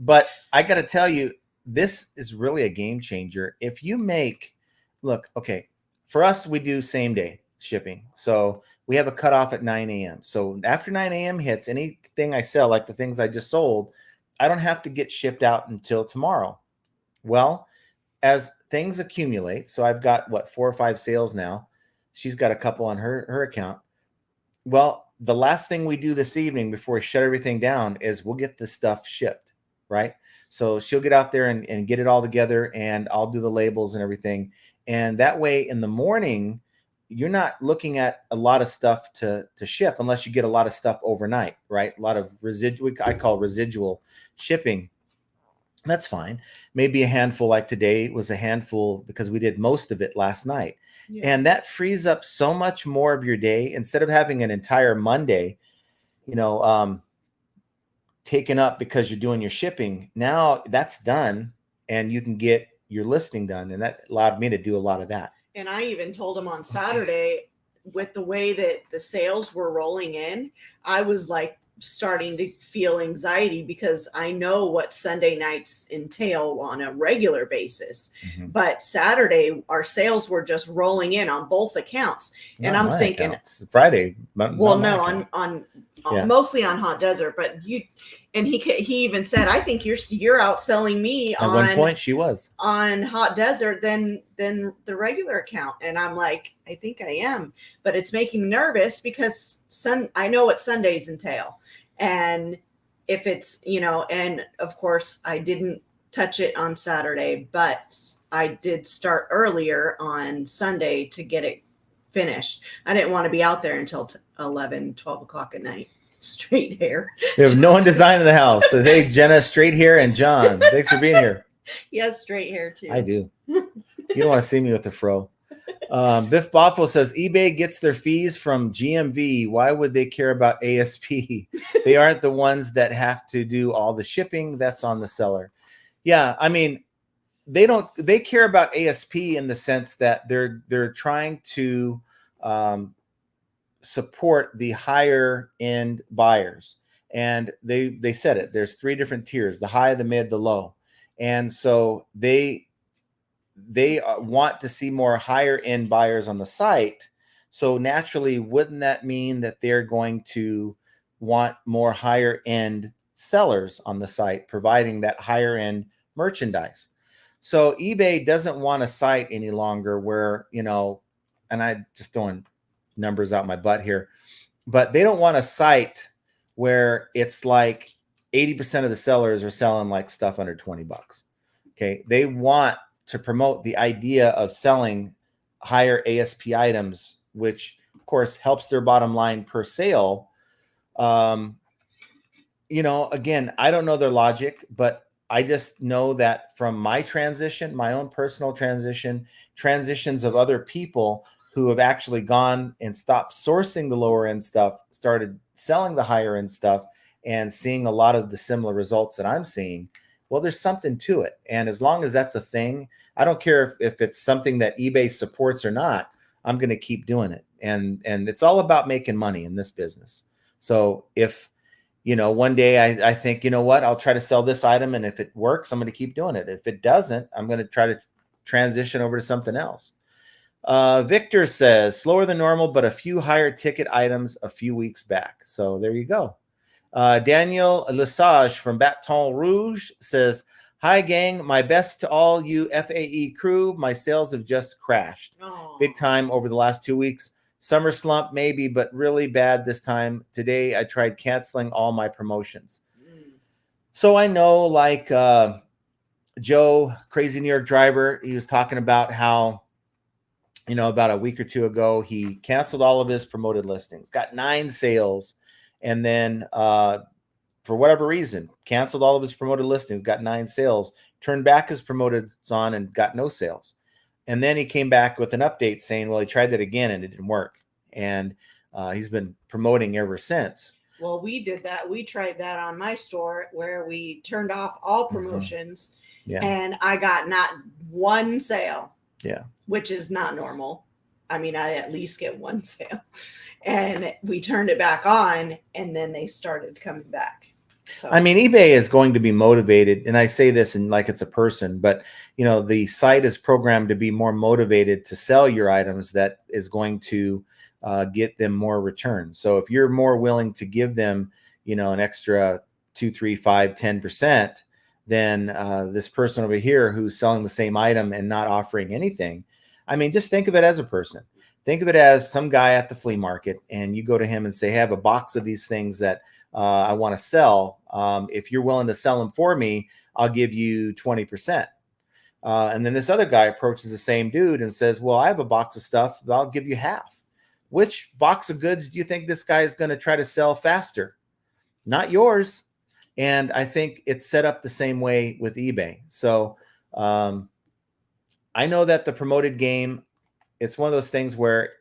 But I got to tell you, this is really a game changer. If you make, look, okay, for us, we do same day shipping. So we have a cutoff at 9 a.m. So after 9 a.m. hits, anything I sell, like the things I just sold, I don't have to get shipped out until tomorrow. Well, as things accumulate, so I've got, 4 or 5 sales now. She's got a couple on her account. Well, the last thing we do this evening before we shut everything down is we'll get this stuff shipped, right? So she'll get out there and get it all together, and I'll do the labels and everything. And that way in the morning, you're not looking at a lot of stuff to ship unless you get a lot of stuff overnight, right? A lot of residual, I call residual shipping. That's fine. Maybe a handful, like today was a handful because we did most of it last night. Yeah. And that frees up so much more of your day instead of having an entire Monday, taken up because you're doing your shipping. Now that's done and you can get your listing done. And that allowed me to do a lot of that. And I even told him on Saturday, with the way that the sales were rolling in, I was like starting to feel anxiety because I know what Sunday nights entail on a regular basis. Mm-hmm. But Saturday, our sales were just rolling in on both accounts. Not and I'm thinking accounts. Friday. Mostly on Hot Desert, but he even said, I think you're outselling me at one point. She was on Hot Desert than the regular account. And I'm like, I think I am, but it's making me nervous because I know what Sundays entail. And if it's, and of course I didn't touch it on Saturday, but I did start earlier on Sunday to get it finished. I didn't want to be out there until 11, 12 o'clock at night. Straight hair. We have no one design in the house. Says, hey, Jenna, straight hair, and John, thanks for being here. He has straight hair too. I do. You don't want to see me with the fro. Biff Boffo says, eBay gets their fees from GMV. Why would they care about ASP? They aren't the ones that have to do all the shipping. That's on the seller. Yeah, I mean, they care about ASP in the sense that they're trying to support the higher end buyers. And they said it, there's 3 different tiers: the high, the mid, the low. And so they want to see more higher end buyers on the site. So naturally, wouldn't that mean that they're going to want more higher end sellers on the site, providing that higher end merchandise? So eBay doesn't want a site any longer where, and I just throwing numbers out my butt here, but they don't want a site where it's like 80% of the sellers are selling like stuff under $20. Okay. They want to promote the idea of selling higher ASP items, which of course helps their bottom line per sale. Again, I don't know their logic, but I just know that from my transition, my own personal transitions of other people who have actually gone and stopped sourcing the lower end stuff, started selling the higher end stuff, and seeing a lot of the similar results that I'm seeing. Well, there's something to it. And as long as that's a thing, I don't care if it's something that eBay supports or not, I'm going to keep doing it. And it's all about making money in this business. So if, one day I think, you know what, I'll try to sell this item. And if it works, I'm going to keep doing it. If it doesn't, I'm going to try to transition over to something else. Victor says, slower than normal, but a few higher ticket items a few weeks back. So there you go. Daniel Lesage from Baton Rouge says, hi, gang. My best to all you FAE crew. My sales have just crashed big time over the last 2 weeks. Summer slump, maybe, but really bad this time. Today, I tried canceling all my promotions. So I know, like Joe, Crazy New York Driver, he was talking about how, about a week or 2 ago, he canceled all of his promoted listings, got 9 sales, and then for whatever reason, canceled all of his promoted listings, got 9 sales, turned back his promoted on and got no sales. And then he came back with an update saying, well, he tried that again and it didn't work. And he's been promoting ever since. Well, we did that. We tried that on my store where we turned off all promotions and I got not one sale. Yeah. Which is not normal. I mean, I at least get one sale. And we turned it back on and then they started coming back. So I mean, eBay is going to be motivated, and I say this in like it's a person, but you know, the site is programmed to be more motivated to sell your items. That is going to get them more returns. So if you're more willing to give them, you know, an extra 2, 3, 5, 10%, then this person over here who's selling the same item and not offering anything. I mean, just think of it as a person. Think of it as some guy at the flea market, and you go to him and say, hey, I have a box of these things that I want to sell. If you're willing to sell them for me, I'll give you 20%. And then this other guy approaches the same dude and says, well, I have a box of stuff, but I'll give you half. Which box of goods do you think this guy is going to try to sell faster? Not yours. And I think it's set up the same way with eBay. So I know that the promoted game, it's one of those things where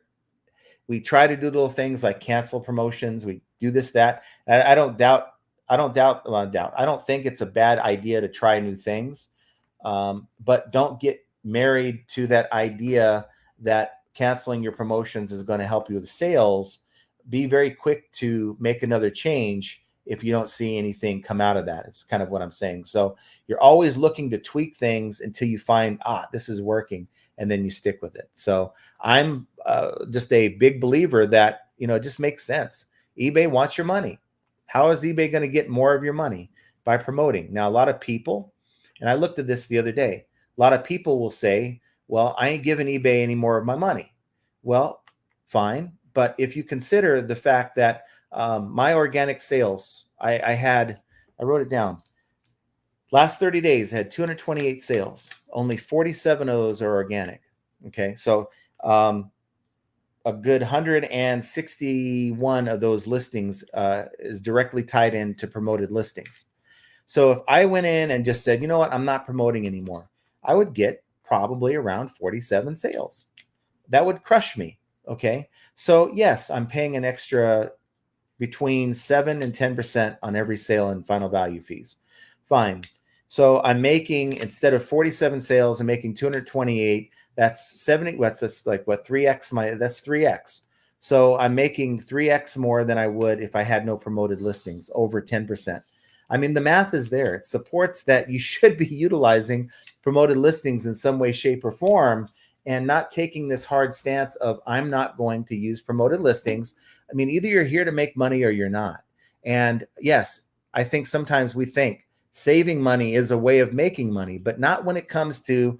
we try to do little things like cancel promotions. We do this, that. I don't think it's a bad idea to try new things. But don't get married to that idea that canceling your promotions is going to help you with sales. Be very quick to make another change if you don't see anything come out of that. It's kind of what I'm saying. So you're always looking to tweak things until you find, this is working, and then you stick with it. So I'm just a big believer that, you know, it just makes sense. eBay wants your money. How is eBay going to get more of your money? By promoting. Now, a lot of people, and I looked at this the other day, a lot of people will say, well, I ain't giving eBay any more of my money. Well, fine. But if you consider the fact that my organic sales, I wrote it down. Last 30 days, I had 228 sales. Only 47 of those are organic. Okay. So a good 161 of those listings is directly tied into promoted listings. So if I went in and just said, you know what, I'm not promoting anymore, I would get probably around 47 sales. That would crush me. Okay. So yes, I'm paying an extra between 7 and 10% on every sale and final value fees. Fine. So I'm making, instead of 47 sales, I'm making 228. That's 70. That's like what, 3x that's 3x. So I'm making 3x more than I would if I had no promoted listings, over 10%. I mean, the math is there. It supports that you should be utilizing promoted listings in some way, shape, or form, and not taking this hard stance of, I'm not going to use promoted listings. I mean, either you're here to make money or you're not. And yes, I think sometimes we think saving money is a way of making money, but not when it comes to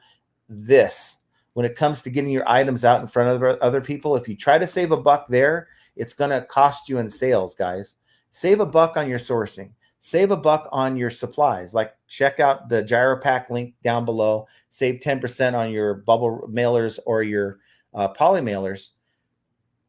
this. When it comes to getting your items out in front of other people, if you try to save a buck there, it's going to cost you in sales, guys. Save a buck on your sourcing. Save a buck on your supplies. Like, check out the GyroPack link down below. Save 10% on your bubble mailers or your poly mailers.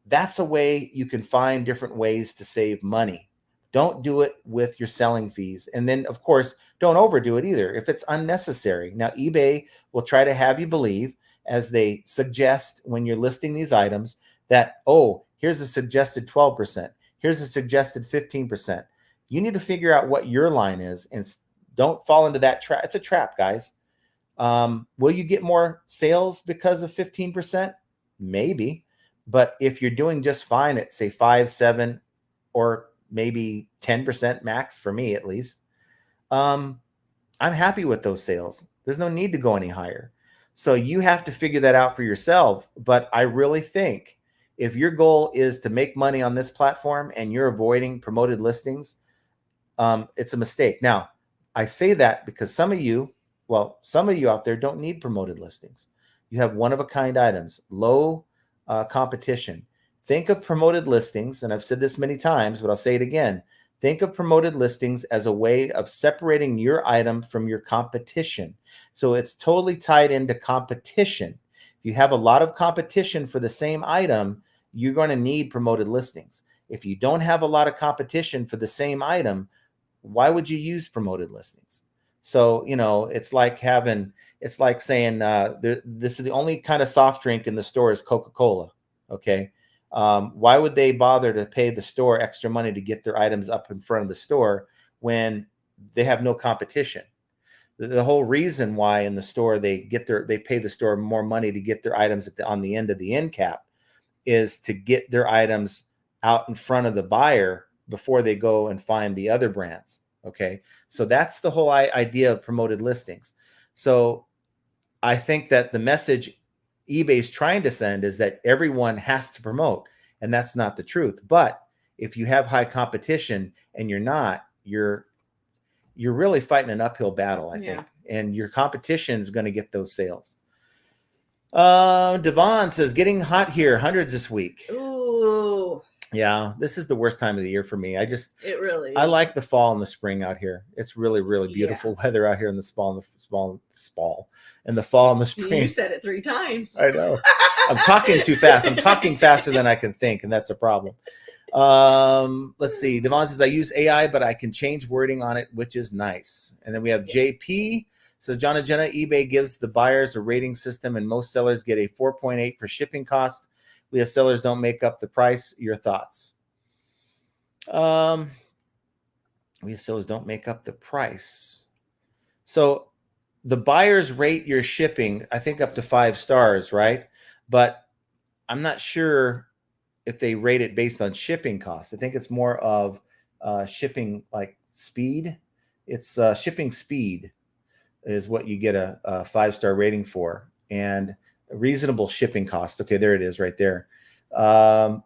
That's a way you can find different ways to save money. Don't do it with your selling fees. And then, of course, don't overdo it either if it's unnecessary. Now, eBay will try to have you believe, as they suggest when you're listing these items, that, oh, here's a suggested 12%. Here's a suggested 15%. You need to figure out what your line is and don't fall into that trap. It's a trap, guys. Will you get more sales because of 15%? Maybe. But if you're doing just fine at, say, 5, 7, or maybe 10% max, for me at least, I'm happy with those sales. There's no need to go any higher. So you have to figure that out for yourself. But I really think if your goal is to make money on this platform and you're avoiding promoted listings, it's a mistake. Now, I say that because some of you out there don't need promoted listings. You have one-of-a-kind items, low competition. Think of promoted listings, and I've said this many times, but I'll say it again. Think of promoted listings as a way of separating your item from your competition. So it's totally tied into competition. If you have a lot of competition for the same item, you're going to need promoted listings. If you don't have a lot of competition for the same item, why would you use promoted listings? So, you know, it's like having, It's like saying this is the only kind of soft drink in the store is Coca-Cola. Okay. Why would they bother to pay the store extra money to get their items up in front of the store when they have no competition? The whole reason why in the store they pay the store more money to get their items on the end of the end cap is to get their items out in front of the buyer before they go and find the other brands. Okay. So that's the whole idea of promoted listings. So I think that the message eBay's trying to send is that everyone has to promote, and that's not the truth. But if you have high competition and you're not, you're really fighting an uphill battle, I think. And your competition is going to get those sales. Devon says, getting hot here, hundreds this week. Ooh. Yeah, this is the worst time of the year for me. It really is. I like the fall and the spring out here. It's really, really beautiful weather out here in the fall and the fall and the spring. You said it 3 times. I know. I'm talking too fast. I'm talking faster than I can think, and that's a problem. Let's see. Devon says, I use AI, but I can change wording on it, which is nice. And then we have JP says, John and Jenna, eBay gives the buyers a rating system, and most sellers get a 4.8 for shipping cost. We as sellers don't make up the price. Your thoughts? We as sellers don't make up the price. So the buyers rate your shipping, I think, up to 5 stars, right? But I'm not sure if they rate it based on shipping costs. I think it's more of shipping like speed. It's shipping speed is what you get a 5-star rating for, and a reasonable shipping cost. Okay, there it is right there. I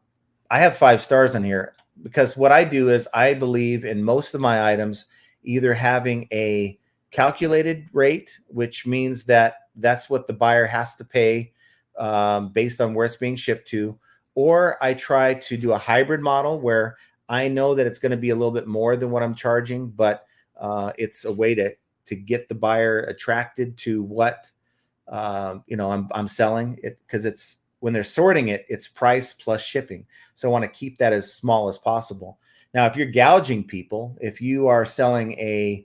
have 5 stars on here because what I do is I believe in most of my items either having a calculated rate, which means that that's what the buyer has to pay based on where it's being shipped to, or I try to do a hybrid model where I know that it's going to be a little bit more than what I'm charging, but it's a way to get the buyer attracted to what I'm selling it, because it's when they're sorting it, it's price plus shipping. So I want to keep that as small as possible. Now, if you're gouging people, if you are selling a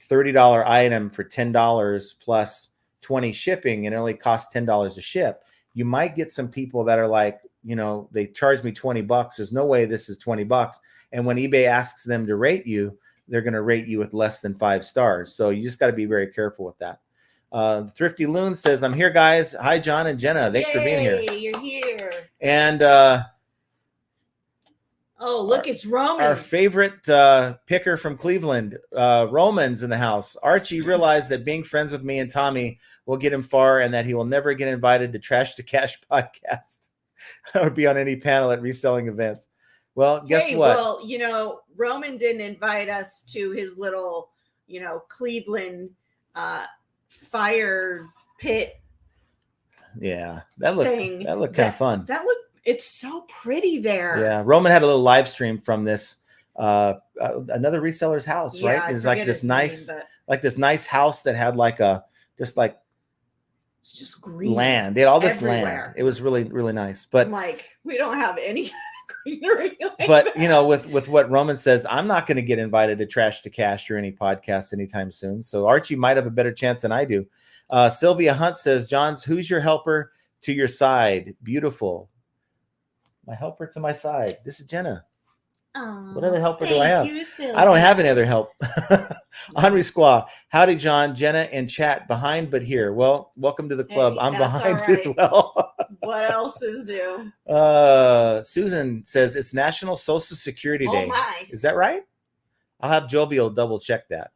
$30 item for $10 plus 20 shipping and it only costs $10 to ship, you might get some people that are like, they charge me $20. There's no way this is $20. And when eBay asks them to rate you, they're going to rate you with less than 5 stars. So you just got to be very careful with that. Thrifty Loon says, I'm here, guys. Hi, John and Jenna. Thanks for being here. You're here. And look, it's Roman. Our favorite picker from Cleveland, Roman's in the house. Archie realized that being friends with me and Tommy will get him far, and that he will never get invited to Trash to Cash podcast or be on any panel at reselling events. Well, guess what? Well, Roman didn't invite us to his little, Cleveland fire pit. Yeah, that looked kind of fun. It's so pretty there. Yeah, Roman had a little live stream from this another reseller's house, right? It's like this nice house that had it's just green land. They had all this everywhere. Land. It was really, really nice. But we don't have any greenery. But with what Roman says, I'm not going to get invited to Trash to Cash or any podcast anytime soon. So Archie might have a better chance than I do. Sylvia Hunt says, Johns, who's your helper to your side? Beautiful. My helper to my side. This is Jenna. Aww, what other helper do I have? You, I don't have any other help. Henry Squaw. Howdy, John, Jenna, and chat. Behind but here. Well, welcome to the club. I'm behind as well. What else is new? Susan says it's National Social Security Day. My. Is that right? I'll have Jovial double check that.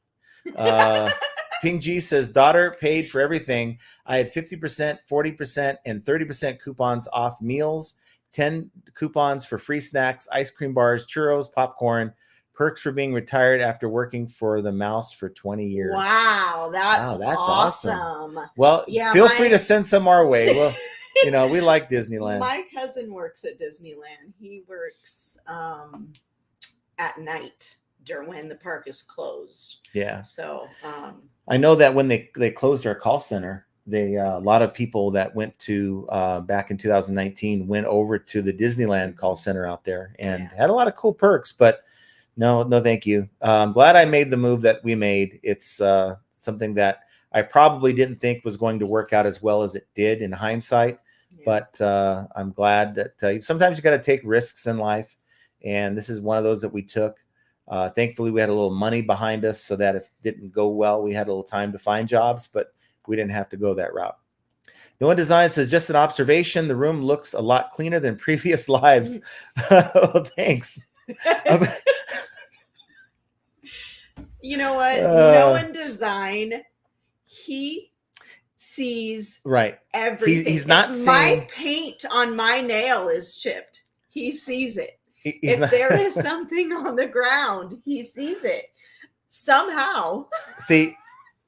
Ping G says, daughter paid for everything. I had 50%, 40%, and 30% coupons off meals. 10 coupons for free snacks, ice cream bars, churros, popcorn, perks for being retired after working for the Mouse for 20 years. Wow, that's awesome. Well, feel free to send some our way. Well, we like Disneyland. My cousin works at Disneyland. He works at night during when the park is closed. Yeah. So I know that when they closed our call center, a lot of people that went to back in 2019 went over to the Disneyland call center out there and had a lot of cool perks, but no, thank you. I'm glad I made the move that we made. It's something that I probably didn't think was going to work out as well as it did in hindsight. Yeah. But I'm glad that sometimes you got to take risks in life. And this is one of those that we took. Thankfully, we had a little money behind us so that if it didn't go well, we had a little time to find jobs, but we didn't have to go that route. No One Design says, just an observation. The room looks a lot cleaner than previous lives. Oh, thanks. You know what? No One Design, he sees everything. He's not if seeing... my paint on my nail is chipped, he sees it. If there is something on the ground, he sees it somehow. See,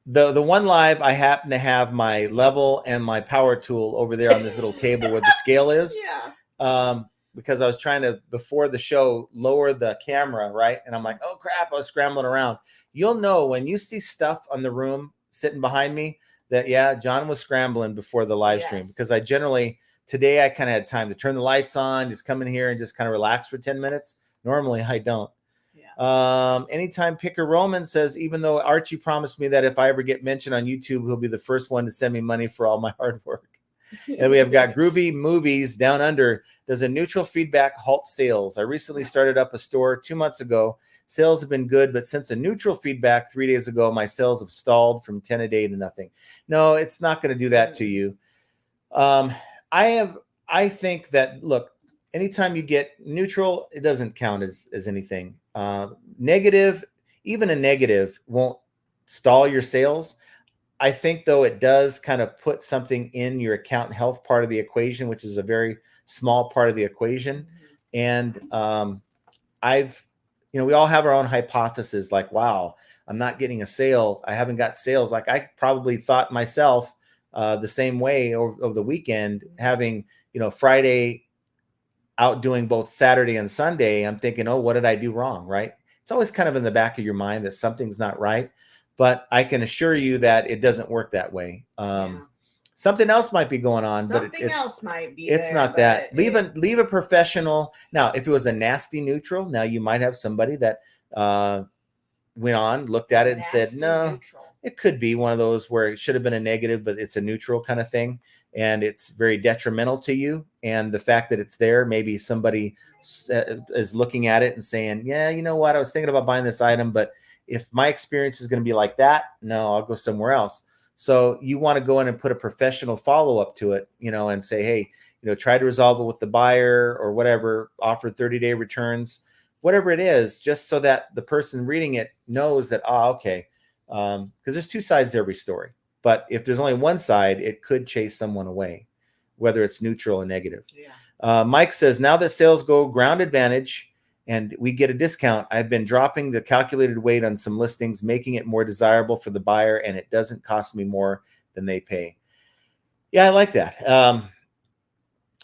the one live, I happen to have my level and my power tool over there on this little table where the scale is. Yeah. Because I was trying to, before the show, lower the camera, right? And I'm like, oh crap, I was scrambling around. You'll know when you see stuff on the room sitting behind me that, yeah, John was scrambling before the live stream, because I generally, today I kind of had time to turn the lights on, just come in here and just kind of relax for 10 minutes. Normally I don't. Yeah. Anytime Picker Roman says, even though Archie promised me that if I ever get mentioned on YouTube, he'll be the first one to send me money for all my hard work. And we have got Groovy Movies down under. Does a neutral feedback halt sales? I recently started up a store 2 months ago. Sales have been good, but since a neutral feedback 3 days ago, my sales have stalled from 10 a day to nothing. No, it's not going to do that to you. I think that, look, anytime you get neutral, it doesn't count as anything. Negative, even a negative won't stall your sales. I think, though, it does kind of put something in your account health part of the equation, which is a very small part of the equation. And we all have our own hypothesis, like, wow, I'm not getting a sale. I haven't got sales. Like, I probably thought myself the same way over the weekend, having, Friday out doing both Saturday and Sunday. I'm thinking, oh, what did I do wrong? Right. It's always kind of in the back of your mind that something's not right. But I can assure you that it doesn't work that way. Something else might be going on, but else might be. It's not that. Leave a professional. Now, if it was a nasty neutral, now you might have somebody that went on, looked at it, and said, no, neutral. It could be one of those where it should have been a negative, but it's a neutral kind of thing, and it's very detrimental to you. And the fact that it's there, maybe somebody is looking at it and saying, yeah, you know what, I was thinking about buying this item, but if my experience is going to be like that, no, I'll go somewhere else. So you want to go in and put a professional follow-up to it, and say, hey, try to resolve it with the buyer or whatever, offer 30-day returns, whatever it is, just so that the person reading it knows that, okay, because there's two sides to every story. But if there's only one side, it could chase someone away, whether it's neutral or negative. Yeah. Mike says, now that sales go ground advantage and we get a discount, I've been dropping the calculated weight on some listings, making it more desirable for the buyer, and it doesn't cost me more than they pay. Yeah, I like that.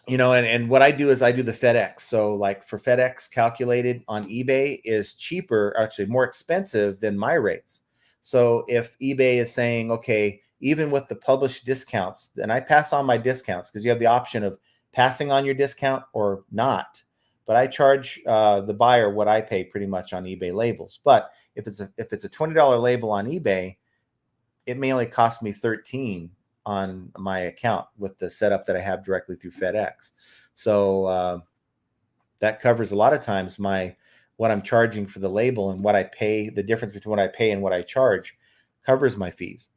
And what I do is I do the FedEx. So like for FedEx, calculated on eBay is cheaper, actually more expensive than my rates. So if eBay is saying, okay, even with the published discounts, then I pass on my discounts, because you have the option of passing on your discount or not. But I charge the buyer what I pay pretty much on eBay labels. But if it's a $20 label on eBay, it may only cost me $13 on my account with the setup that I have directly through FedEx. So that covers a lot of times what I'm charging for the label, and what I pay. The difference between what I pay and what I charge covers my fees.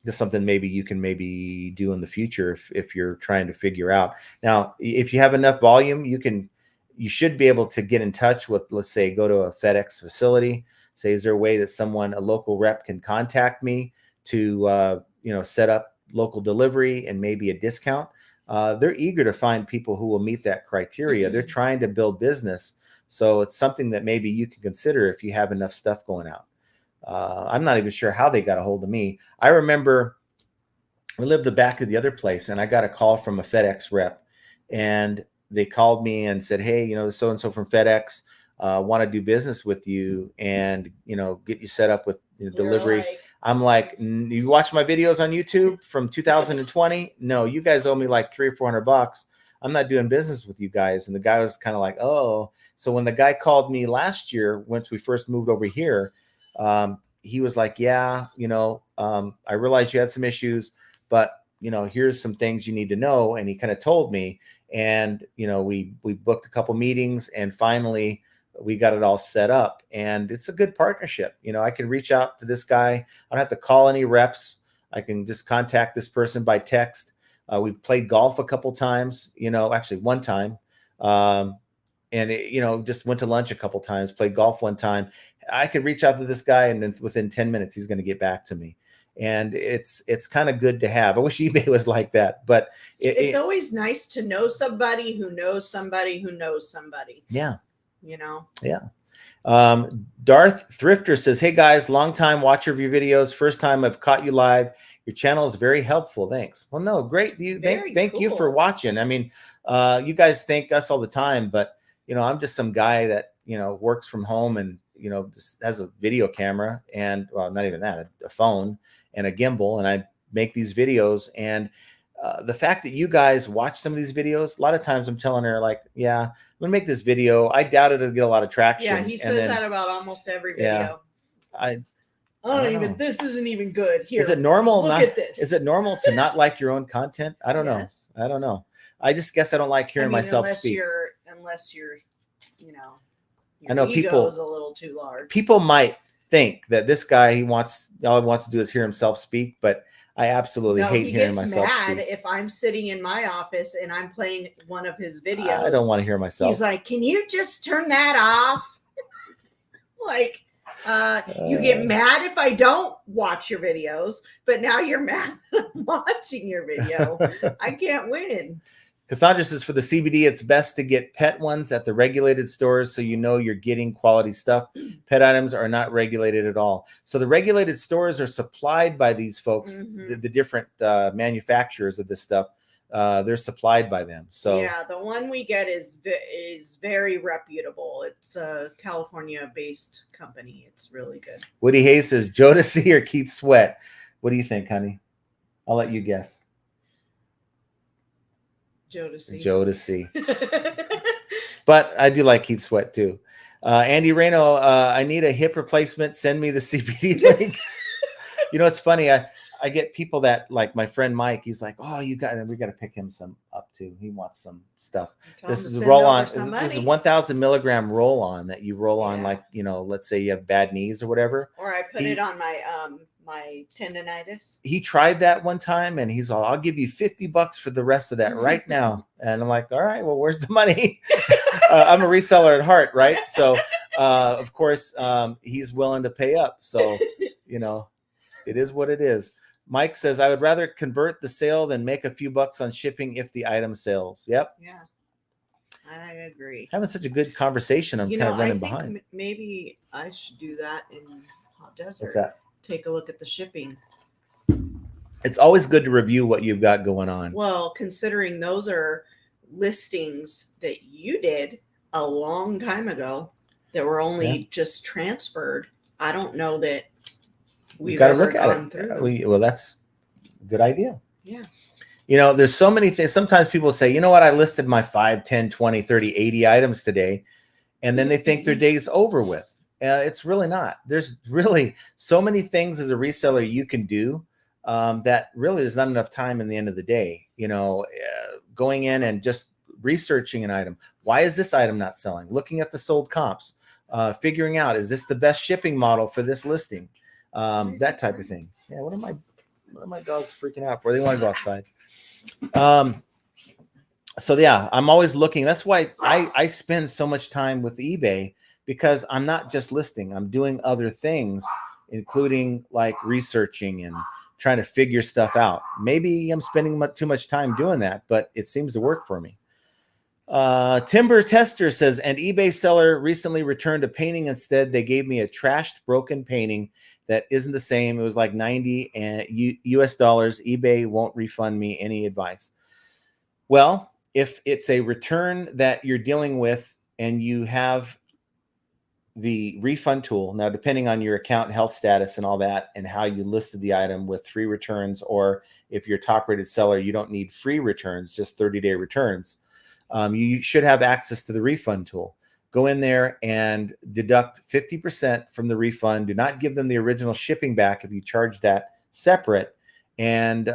Just something maybe you can do in the future if you're trying to figure out. Now, if you have enough volume, you should be able to get in touch with, let's say, go to a FedEx facility, say, is there a way that a local rep can contact me to set up local delivery and maybe a discount? They're eager to find people who will meet that criteria. They're trying to build business. So it's something that maybe you can consider if you have enough stuff going out. I'm not even sure how they got a hold of me. I remember we lived the back of the other place, and I got a call from a FedEx rep, and they called me and said, hey, so-and-so from FedEx want to do business with you and, get you set up with delivery. I'm like, you watch my videos on YouTube from 2020? No, you guys owe me like $300 or $400. I'm not doing business with you guys. And the guy was kind of like, oh. So when the guy called me last year, once we first moved over here, he was like, yeah, I realized you had some issues, but here's some things you need to know. And he kind of told me, and we booked a couple meetings, and finally we got it all set up. And it's a good partnership. I can reach out to this guy. I don't have to call any reps. I can just contact this person by text. We've played golf a couple times, actually one time. And just went to lunch a couple times, played golf one time. I could reach out to this guy, and then within 10 minutes, he's going to get back to me. And it's kind of good to have. I wish eBay was like that, but it's always nice to know somebody who knows somebody who knows somebody. Yeah. Yeah. Darth Thrifter says, hey guys, long time watcher of your videos. First time I've caught you live. Your channel is very helpful. Thanks. Well, no, great. Thank you for watching. I mean, you guys thank us all the time, but I'm just some guy that, works from home and, just has a video camera and, well, not even that, a phone and a gimbal. And I make these videos. And the fact that you guys watch some of these videos, a lot of times I'm telling her like, yeah, I'm going to make this video. I doubt it'll get a lot of traction. Yeah, he says that about almost every video. Yeah, I don't even, this isn't even good. Here, is it normal? Look at this. Is it normal to not like your own content? I don't know. I don't know. I just guess I don't like hearing myself speak. Unless you're, your I know people is a little too large. People might think that this guy, all he wants to do is hear himself speak, but I absolutely hate hearing myself speak. He gets mad if I'm sitting in my office and I'm playing one of his videos. I don't want to hear myself. He's like, can you just turn that off? Like, you get mad if I don't watch your videos, but now you're mad that I'm watching your video. I can't win. Cassandra says, for the CBD, it's best to get pet ones at the regulated stores so you're getting quality stuff. Pet items are not regulated at all. So the regulated stores are supplied by these folks, the different manufacturers of this stuff. They're supplied by them. So yeah, the one we get is very reputable. It's a California-based company. It's really good. Woody Hayes says, Jodeci or Keith Sweat? What do you think, honey? I'll let you guess. Jodeci. But I do like Keith Sweat too. Andy Reno, I need a hip replacement. Send me the CBD link. It's funny. I get people that, like my friend Mike, he's like, oh, we got to pick him some up too. He wants some stuff. This is a roll on. This is 1,000 milligram roll on that you roll on, like, let's say you have bad knees or whatever. Or I put it on my my tendonitis. He tried that one time and he's all, I'll give you $50 for the rest of that right now. And I'm like, all right, well, where's the money? I'm a reseller at heart, right? So, of course, he's willing to pay up. So, it is what it is. Mike says, I would rather convert the sale than make a few bucks on shipping if the item sells. Yep. Yeah, I agree. Having such a good conversation. I'm kind of running behind. Maybe I should do that in Hot Desert. What's that? Take a look at the shipping. It's always good to review what you've got going on. Well, considering those are listings that you did a long time ago that were only just transferred, I don't know that we've got to look at it. Well, that's a good idea. Yeah. There's so many things. Sometimes people say, you know what? I listed my 5, 10, 20, 30, 80 items today. And then they think their day's over with. It's really not. There's really so many things as a reseller you can do that really there's not enough time in the end of the day. Going in and just researching an item. Why is this item not selling? Looking at the sold comps, figuring out, is this the best shipping model for this listing? That type of thing. Yeah. What are my dogs freaking out for? They want to go outside. So yeah, I'm always looking. That's why I spend so much time with eBay, because I'm not just listing. I'm doing other things, including like researching and trying to figure stuff out. Maybe I'm spending too much time doing that, but it seems to work for me. Timber Tester says, an eBay seller recently returned a painting. Instead, they gave me a trashed, broken painting that isn't the same. It was like $90 US. eBay won't refund me. Any advice? Well, if it's a return that you're dealing with and you have the refund tool, now depending on your account health status and all that and how you listed the item with 3 returns, or if you're a top rated seller, you don't need free returns, just 30-day returns. You should have access to the refund tool. go in there and deduct 50% from the refund. Do not give them the original shipping back if you charge that separate. And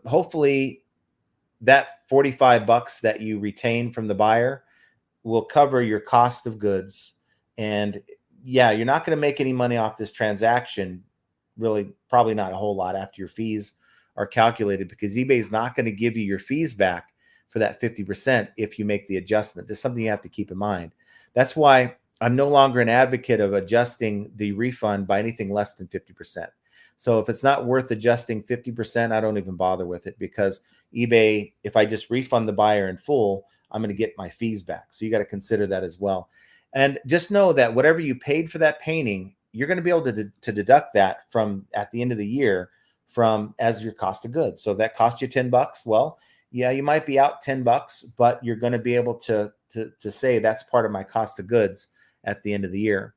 hopefully that $45 that you retain from the buyer will cover your cost of goods. And yeah, you're not going to make any money off this transaction. Really, probably not a whole lot after your fees are calculated, because eBay is not going to give you your fees back for that 50% if you make the adjustment. That's something you have to keep in mind. That's why I'm no longer an advocate of adjusting the refund by anything less than 50%. So if it's not worth adjusting 50%, I don't even bother with it, because eBay, if I just refund the buyer in full, I'm going to get my fees back. So you got to consider that as well. And just know that whatever you paid for that painting, you're going to be able to deduct that from at the end of the year from as your cost of goods. So if that cost you $10, well, yeah, you might be out $10, but you're going to be able to say that's part of my cost of goods at the end of the year.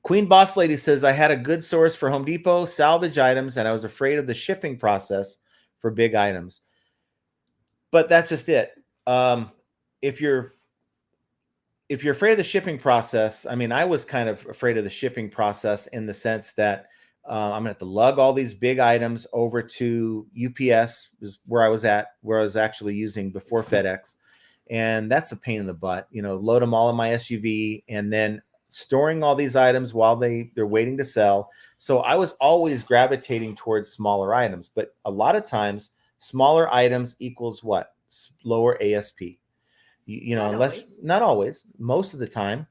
Queen Boss Lady says, I had a good source for Home Depot salvage items, and I was afraid of the shipping process for big items. But that's just it. If you're afraid of the shipping process, I mean, I was kind of afraid of the shipping process in the sense that I'm going to have to lug all these big items over to UPS, is where I was actually using before FedEx. And that's a pain in the butt, load them all in my SUV and then storing all these items while they're waiting to sell. So I was always gravitating towards smaller items, but a lot of times smaller items equals what? Lower ASP. Not always, most of the time.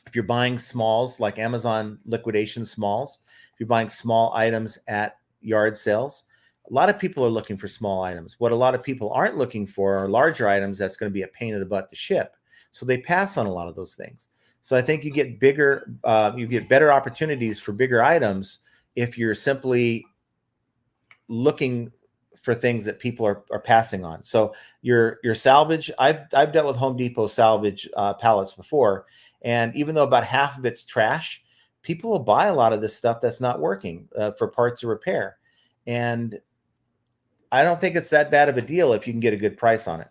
If you're buying smalls like Amazon liquidation smalls, if you're buying small items at yard sales, a lot of people are looking for small items. What a lot of people aren't looking for are larger items that's going to be a pain in the butt to ship. So they pass on a lot of those things. So I think you get better opportunities for bigger items if you're simply looking for things that people are passing on. So your salvage, I've dealt with Home Depot salvage pallets before. And even though about half of it's trash, people will buy a lot of this stuff that's not working for parts of repair. And I don't think it's that bad of a deal if you can get a good price on it.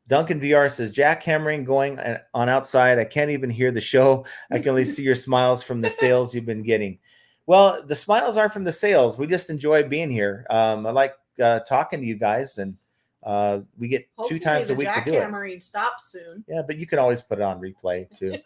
Duncan VR says, jackhammering going on outside. I can't even hear the show. I can only see your smiles from the sales you've been getting. Well, the smiles aren't from the sales. We just enjoy being here. I like talking to you guys, and we get hopefully 2 times a week to do it. Jackhammering stops soon. Yeah, but you can always put it on replay too.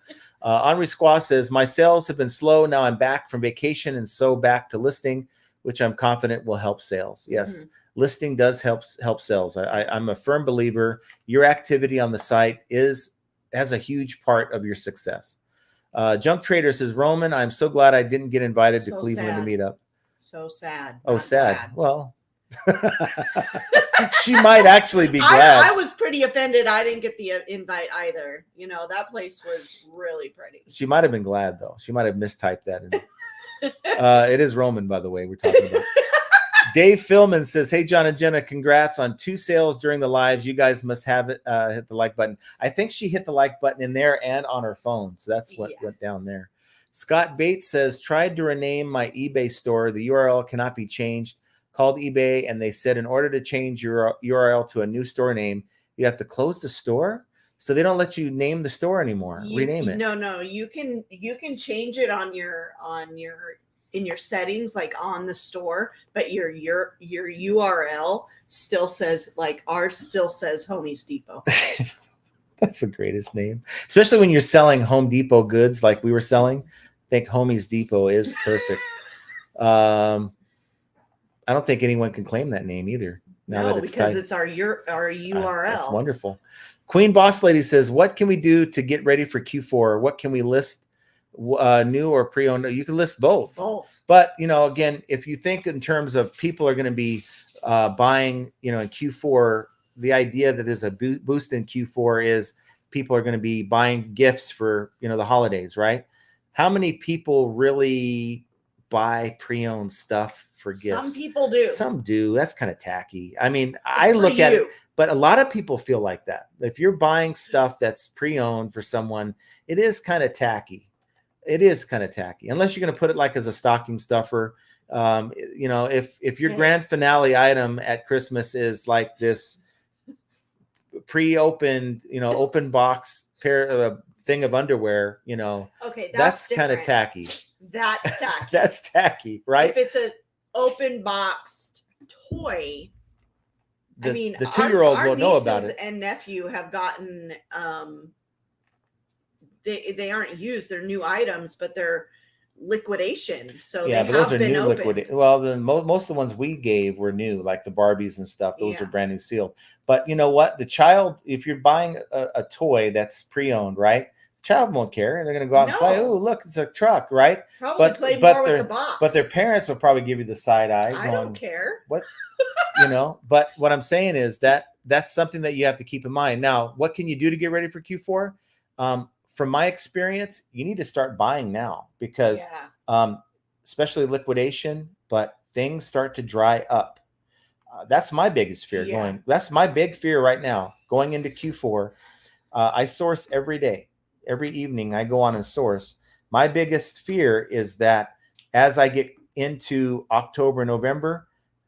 Henri Squaw says, my sales have been slow. Now I'm back from vacation and so back to listing, which I'm confident will help sales. Yes. Mm-hmm. Listing does help sales. I'm a firm believer. Your activity on the site has a huge part of your success. Junk Trader says, Roman, I'm so glad I didn't get invited to Cleveland to meet up. So sad. Oh, sad. Glad. Well, she might actually be glad. I was pretty offended I didn't get the invite either. That place was really pretty. She might have been glad, though. She might have mistyped that. It is Roman, by the way, we're talking about. Dave Philman says, hey, John and Jenna, congrats on 2 sales during the lives. You guys must have it. Hit the like button. I think she hit the like button in there and on her phone. So that's what went down there. Scott Bates says, tried to rename my eBay store. The URL cannot be changed. Called eBay, and they said in order to change your URL to a new store name, you have to close the store. So they don't let you name the store anymore. Rename it. No. You can change it in your settings, like on the store, but your URL still says, like ours still says Homey's Depot. That's the greatest name, especially when you're selling Home Depot goods like we were selling. I think Homey's Depot is perfect. I don't think anyone can claim that name either. Because it's our URL. That's wonderful. Queen Boss Lady says, what can we do to get ready for Q4? What can we list? New or pre-owned? You can list both. But again, if you think in terms of people are going to be buying, in Q4, the idea that there's a boost in Q4 is people are going to be buying gifts for the holidays, right? How many people really buy pre-owned stuff for gifts? Some people do. Some do. That's kind of tacky. I mean, I look at it, but a lot of people feel like that. If you're buying stuff that's pre-owned for someone, it is kind of tacky. It is kind of tacky, unless you're going to put it like as a stocking stuffer. If your grand finale item at Christmas is like this pre-opened, open box thing of underwear, Okay, that's kind of tacky. That's tacky. That's tacky, right? If it's an open boxed toy, the 2-year-old won't know about it. And nephew have gotten they aren't used, they're new items, but they're liquidation. So yeah, but those are new liquidation. Well, then most of the ones we gave were new, like the Barbies and stuff. Those are brand new sealed. But you know what? The child, if you're buying a toy that's pre-owned, right? The child won't care. They're going to go out and play. Oh, look, it's a truck, right? Probably play more with the box. But their parents will probably give you the side eye. I don't care. What? But what I'm saying is that's something that you have to keep in mind. Now, what can you do to get ready for Q4? From my experience, you need to start buying now because especially liquidation, but things start to dry up. That's my biggest fear that's my big fear right now going into Q4. I source every day. Every evening I go on and source. My biggest fear is that as I get into October, November,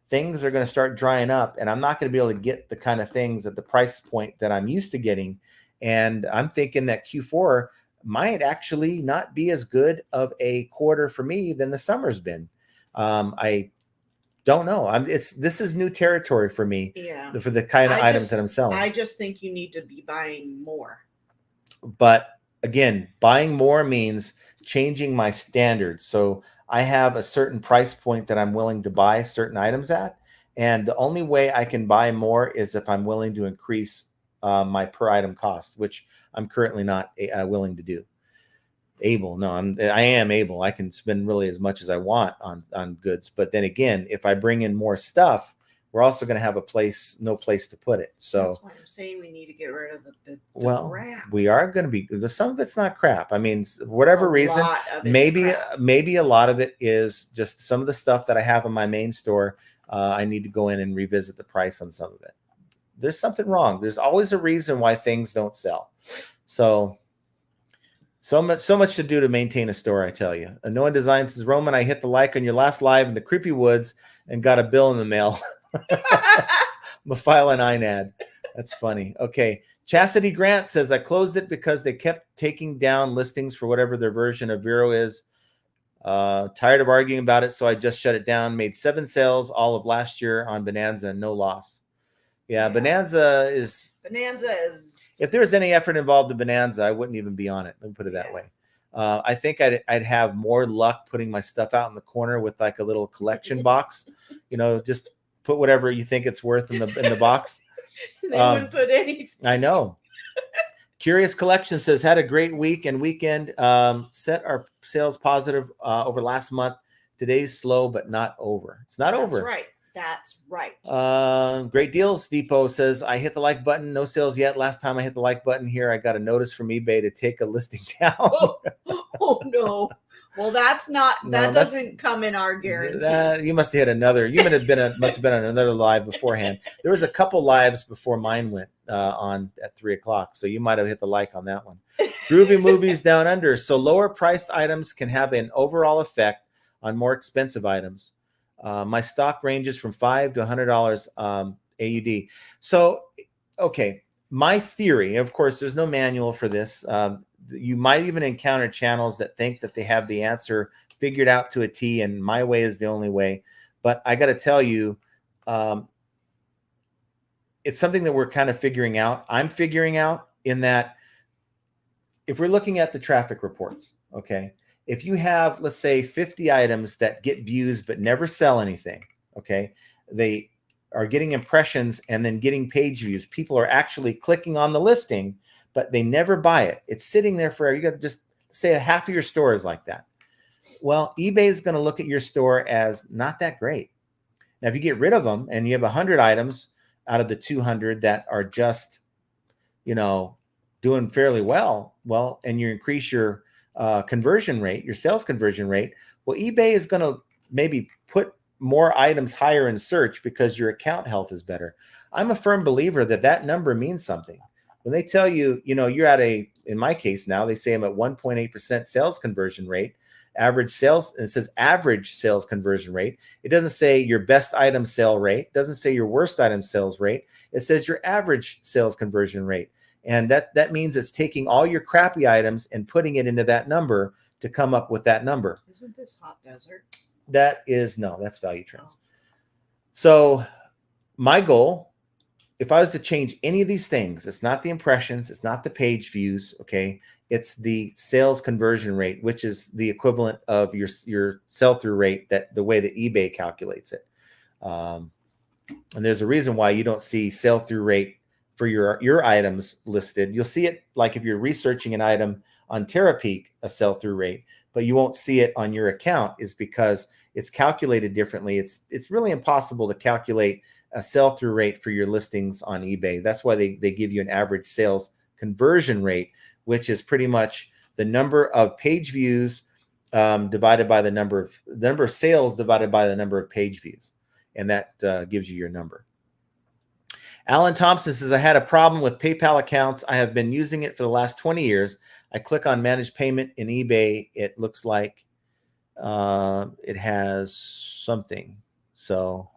things are going to start drying up and I'm not going to be able to get the kind of things at the price point that I'm used to getting. And I'm thinking that Q4 might actually not be as good of a quarter for me than the summer's been. I don't know. This is new territory for me. Yeah. For the kind of items that I'm selling. I just think you need to be buying more. But again, buying more means changing my standards. So I have a certain price point that I'm willing to buy certain items at. And the only way I can buy more is if I'm willing to increase my per item cost, which I'm currently not willing to do. I am able. I can spend really as much as I want on goods. But then again, if I bring in more stuff, we're also going to have no place to put it. So that's why I'm saying we need to get rid of the crap. We are going to be. Some of it's not crap. I mean, whatever reason, maybe a lot of it is just some of the stuff that I have in my main store. I need to go in and revisit the price on some of it. There's something wrong. There's always a reason why things don't sell. So much to do to maintain a store, I tell you. Noah Design says, Roman, I hit the like on your last live in the Creepy Woods and got a bill in the mail. Mafile and Inad. That's funny. Okay. Chastity Grant says, I closed it because they kept taking down listings for whatever their version of Vero is. Tired of arguing about it, so I just shut it down. Made 7 sales all of last year on Bonanza, no loss. Yeah, Bonanza is. If there was any effort involved in Bonanza, I wouldn't even be on it. Let me put it that way. I think I'd have more luck putting my stuff out in the corner with like a little collection box. Just put whatever you think it's worth in the box. They wouldn't put anything. I know. Curious Collection says, had a great week and weekend. Set our sales positive over last month. Today's slow, but not over. It's not over. That's right. Great Deals Depot says, I hit the like button. No sales yet. Last time I hit the like button here, I got a notice from eBay to take a listing down. Oh no. Well, doesn't come in our guarantee. You must have hit another. You must have been on another live beforehand. There was a couple lives before mine went on at 3:00. So you might have hit the like on that one. Groovy Movies Down Under. So lower priced items can have an overall effect on more expensive items. My stock ranges from $5 to $100 AUD. So, okay, my theory, of course, there's no manual for this. You might even encounter channels that think that they have the answer figured out to a T, and my way is the only way. But I got to tell you, it's something that we're kind of figuring out. I'm figuring out in that if we're looking at the traffic reports, okay, if you have, let's say, 50 items that get views but never sell anything, okay, they are getting impressions and then getting page views. People are actually clicking on the listing, but they never buy it. It's sitting there forever. You got to just say half of your store is like that. Well, eBay is going to look at your store as not that great. Now, if you get rid of them and you have 100 items out of the 200 that are just, doing fairly well, and you increase your conversion rate, your sales conversion rate, well, eBay is going to maybe put more items higher in search because your account health is better. I'm a firm believer that number means something. When they tell you, you're at in my case now, they say I'm at 1.8% sales conversion rate average sales. It says average sales conversion rate. It doesn't say your best item sale rate. It doesn't say your worst item sales rate. It says your average sales conversion rate. And that means it's taking all your crappy items and putting it into that number to come up with that number. Isn't this Hot Desert? No, that's Value Trends. Oh. So my goal, if I was to change any of these things, it's not the impressions, it's not the page views, okay? It's the sales conversion rate, which is the equivalent of your sell-through rate, that the way that eBay calculates it. And there's a reason why you don't see sell-through rate for your items listed. You'll see it like if you're researching an item on Terapeak, a sell-through rate, but you won't see it on your account, is because it's calculated differently. It's really impossible to calculate a sell-through rate for your listings on eBay. That's why they give you an average sales conversion rate, which is pretty much the number of page views divided by the number of sales divided by the number of page views, and that gives you your number. Alan Thompson says, I had a problem with PayPal accounts. I have been using it for the last 20 years. I click on manage payment in eBay. It looks like it has something. So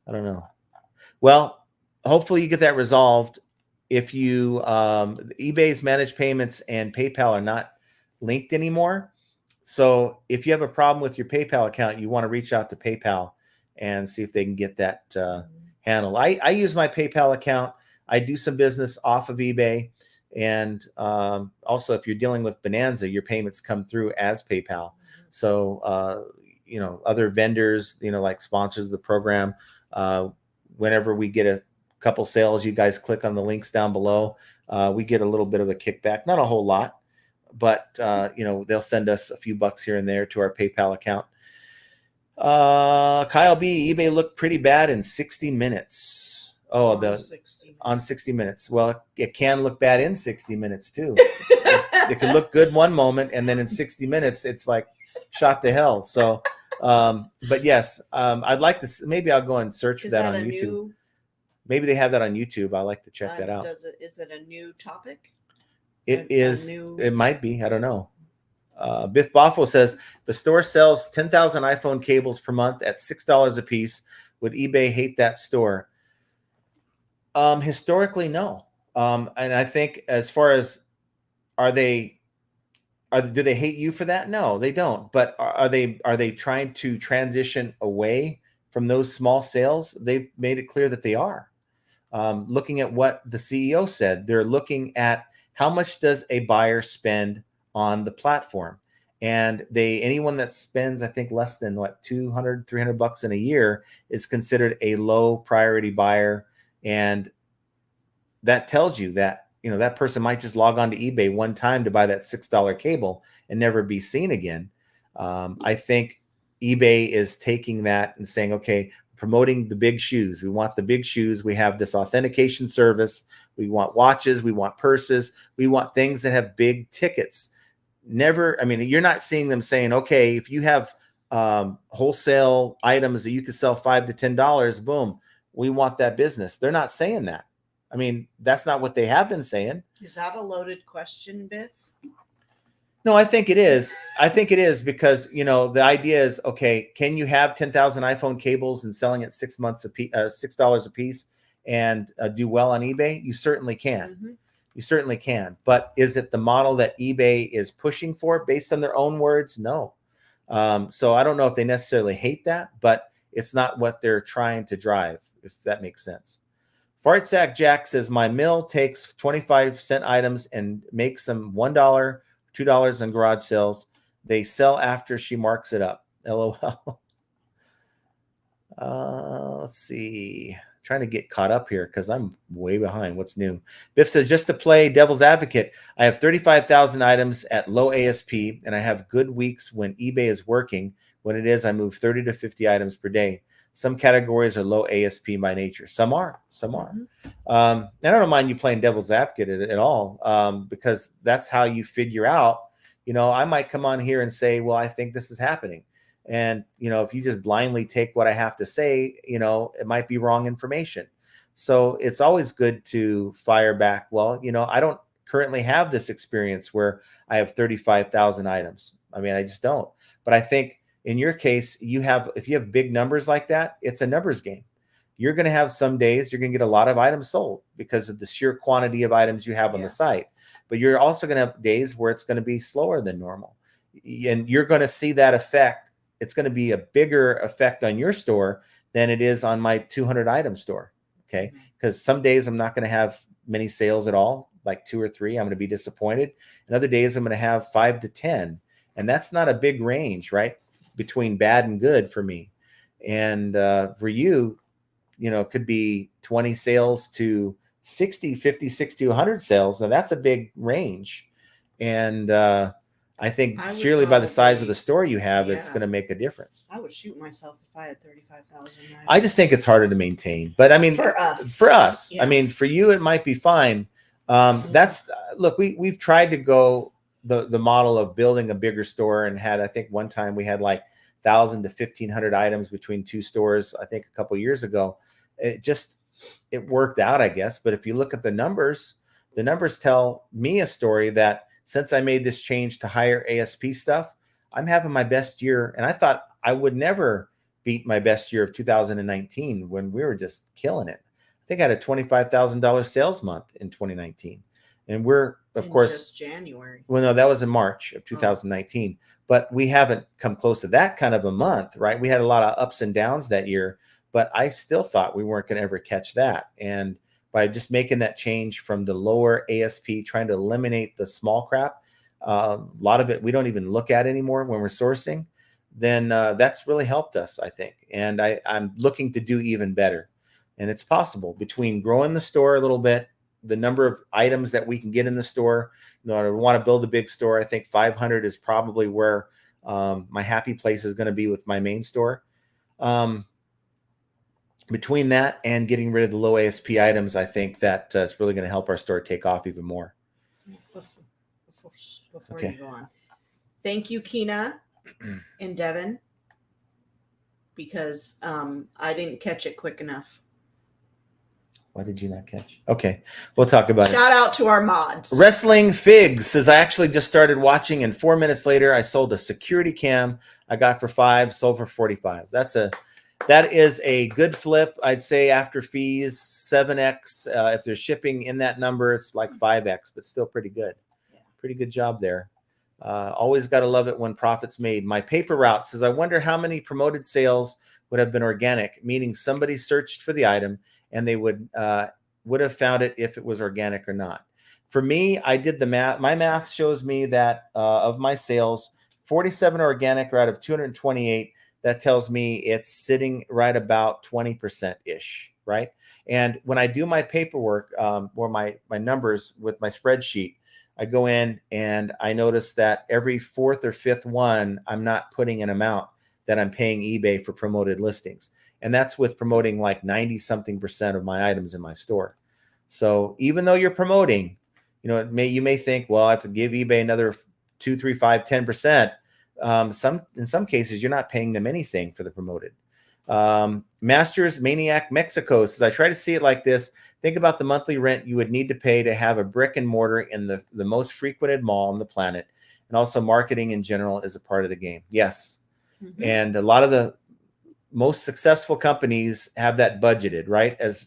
I don't know. Well, hopefully you get that resolved. If you, eBay's managed payments and PayPal are not linked anymore. So if you have a problem with your PayPal account, you want to reach out to PayPal and see if they can get that handled. I use my PayPal account. I do some business off of eBay. And also, if you're dealing with Bonanza, your payments come through as PayPal. So, other vendors, like sponsors of the program, whenever we get a couple sales, you guys click on the links down below. We get a little bit of a kickback, not a whole lot, but, they'll send us a few bucks here and there to our PayPal account. Kyle B, eBay looked pretty bad in 60 minutes. Oh, on 60 minutes. Well, it can look bad in 60 minutes too. It can look good one moment, and then in 60 minutes, it's like shot to hell. So, but yes, I'd like to. Maybe I'll go and search for that on YouTube. Maybe they have that on YouTube. I like to check that out. Is it a new topic? It is. It might be. I don't know. Biff Boffo says the store sells 10,000 iPhone cables per month at $6 a piece. Would eBay hate that store? Historically, no. And I think as far as do they hate you for that? No, they don't. But are they trying to transition away from those small sales? They've made it clear that they are. Looking at what the CEO said, they're looking at how much does a buyer spend on the platform. And anyone that spends, I think, less than $200, $300 in a year is considered a low priority buyer. And that tells you that, that person might just log on to eBay one time to buy that $6 cable and never be seen again. I think eBay is taking that and saying, okay, promoting the big shoes. We want the big shoes. We have this authentication service. We want watches. We want purses. We want things that have big tickets. You're not seeing them saying, okay, if you have wholesale items that you could sell $5 to $10, boom, we want that business. They're not saying that. That's not what they have been saying. Is that a loaded question, Biff? No, I think it is. I think it is because, the idea is, okay, can you have 10,000 iPhone cables and selling at $6 a piece and do well on eBay? You certainly can. Mm-hmm. You certainly can. But is it the model that eBay is pushing for based on their own words? No. So I don't know if they necessarily hate that, but it's not what they're trying to drive, if that makes sense. Fartsack Jack says, my mill takes 25-cent items and makes them $1, $2 on garage sales. They sell after she marks it up. LOL. Let's see. Trying to get caught up here because I'm way behind. What's new? Biff says, just to play devil's advocate, I have 35,000 items at low ASP, and I have good weeks when eBay is working. When it is, I move 30 to 50 items per day. Some categories are low ASP by nature. Some are. Mm-hmm. I don't mind you playing devil's advocate at all because that's how you figure out. I might come on here and say, well, I think this is happening. And, if you just blindly take what I have to say, it might be wrong information. So it's always good to fire back. Well, I don't currently have this experience where I have 35,000 items. I just don't. But I think in your case, if you have big numbers like that, it's a numbers game. You're going to have some days you're going to get a lot of items sold because of the sheer quantity of items you have on the site. But you're also going to have days where it's going to be slower than normal. And you're going to see that effect. It's going to be a bigger effect on your store than it is on my 200 item store. Okay. Because some days I'm not going to have many sales at all, like 2 or 3. I'm going to be disappointed. And other days I'm going to have 5 to 10. And that's not a big range, right? Between bad and good for me. And for you, it could be 20 sales to 60, 50, 60, 100 sales. Now that's a big range. And I think surely by the size of the store you have, it's going to make a difference. I would shoot myself if I had 35,000. I just think it's harder to maintain. But I mean, for us, I mean, for you, it might be fine. Look, we've tried to go the model of building a bigger store and I think one time we had like 1,000 to 1,500 items between 2 stores, I think a couple of years ago. It worked out, I guess. But if you look at the numbers tell me a story that since I made this change to higher ASP stuff, I'm having my best year. And I thought I would never beat my best year of 2019 when we were just killing it. I think I had a $25,000 sales month in 2019. And we're, of course, just January. Well, no, that was in March of 2019. But we haven't come close to that kind of a month, right? We had a lot of ups and downs that year, but I still thought we weren't going to ever catch that. And by just making that change from the lower ASP, trying to eliminate the small crap, a lot of it we don't even look at anymore when we're sourcing, then that's really helped us, I think. And I'm looking to do even better. And it's possible between growing the store a little bit, the number of items that we can get in the store. I want to build a big store. I think 500 is probably where my happy place is going to be with my main store. Between that and getting rid of the low ASP items, I think that it's really going to help our store take off even more. Before you go on, thank you, Kina and Devin, because I didn't catch it quick enough. Why did you not catch? Okay, we'll talk about it. Shout out to our mods. Wrestling Figs says, I actually just started watching, and 4 minutes later, I sold a security cam I got for $5, sold for $45. That is a good flip. I'd say after fees, 7x. If there's shipping in that number, it's like 5x, but still pretty good. Yeah. Pretty good job there. Always got to love it when profit's made. My paper route says, I wonder how many promoted sales would have been organic, meaning somebody searched for the item and they would have found it if it was organic or not. For me, I did the math. My math shows me that of my sales, 47 organic are out of 228. That tells me it's sitting right about 20%-ish, right? And when I do my paperwork or my numbers with my spreadsheet, I go in and I notice that every 4th or 5th one, I'm not putting an amount that I'm paying eBay for promoted listings. And that's with promoting like 90-something% of my items in my store. So even though you're promoting, you may think, well, I have to give eBay another 2, 3, 5, 10%. In some cases, you're not paying them anything for the promoted. Masters Maniac Mexico says, I try to see it like this. Think about the monthly rent you would need to pay to have a brick and mortar in the most frequented mall on the planet. And also marketing in general is a part of the game. Yes. Mm-hmm. And a lot of the most successful companies have that budgeted, right? As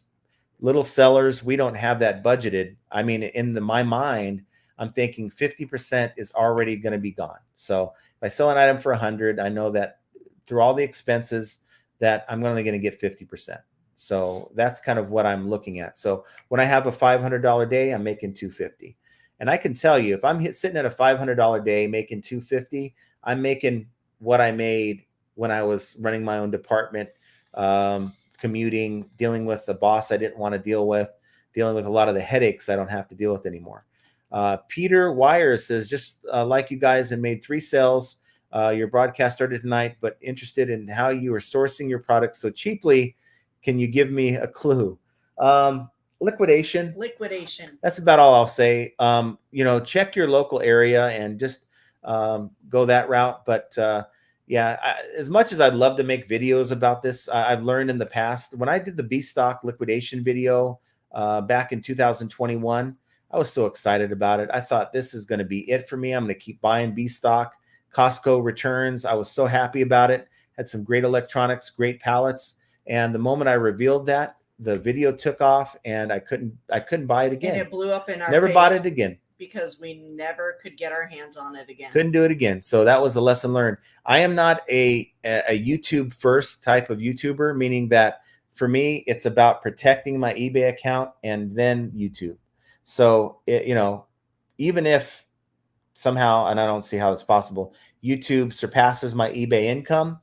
little sellers, we don't have that budgeted. I mean, in my mind, I'm thinking 50% is already going to be gone. So if I sell an item for 100, I know that through all the expenses that I'm only going to get 50%. So that's kind of what I'm looking at. So when I have a $500 day, I'm making $250. And I can tell you, if I'm sitting at a $500 day making $250, I'm making what I made when I was running my own department, commuting, dealing with the boss I didn't want to deal with, dealing with a lot of the headaches I don't have to deal with anymore. Peter Wires says, just like you guys and made 3 sales. Your broadcast started tonight, but interested in how you are sourcing your products so cheaply. Can you give me a clue? Liquidation. That's about all I'll say. Check your local area and just go that route. But as much as I'd love to make videos about this, I've learned in the past, when I did the B stock liquidation video back in 2021, I was so excited about it. I thought this is going to be it for me. I'm going to keep buying B stock Costco returns. I was so happy about it. Had some great electronics, great pallets. And the moment I revealed that, the video took off, and I couldn't buy it again. And it blew up in our Never face bought it again. because we never could get our hands on it again. Couldn't do it again. So that was a lesson learned. I am not a YouTube first type of YouTuber, meaning that for me, it's about protecting my eBay account and then YouTube. So, even if somehow, and I don't see how it's possible, YouTube surpasses my eBay income,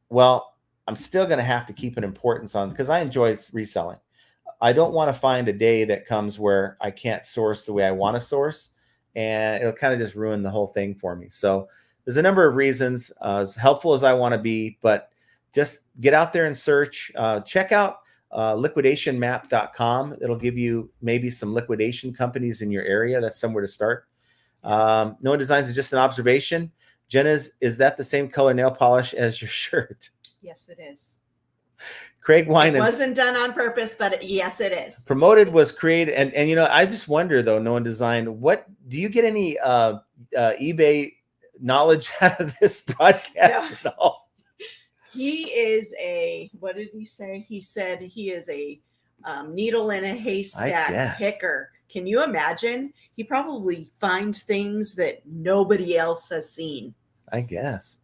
well, I'm still going to have to keep an importance on, because I enjoy reselling. I don't want to find a day that comes where I can't source the way I want to source, and it'll kind of just ruin the whole thing for me. So there's a number of reasons, as helpful as I want to be, but just get out there and search. Check out liquidationmap.com. It'll give you maybe some liquidation companies in your area. That's somewhere to start. No One Designs is just an observation. Jenna's, is that the same color nail polish as your shirt? Yes, it is. Craig Winans. It wasn't done on purpose, but yes, it is. Promoted was created. And I just wonder, though, No One Design, what do you get any eBay knowledge out of this broadcast at all? He is what did he say? He said he is a needle in a haystack picker. Can you imagine? He probably finds things that nobody else has seen. I guess.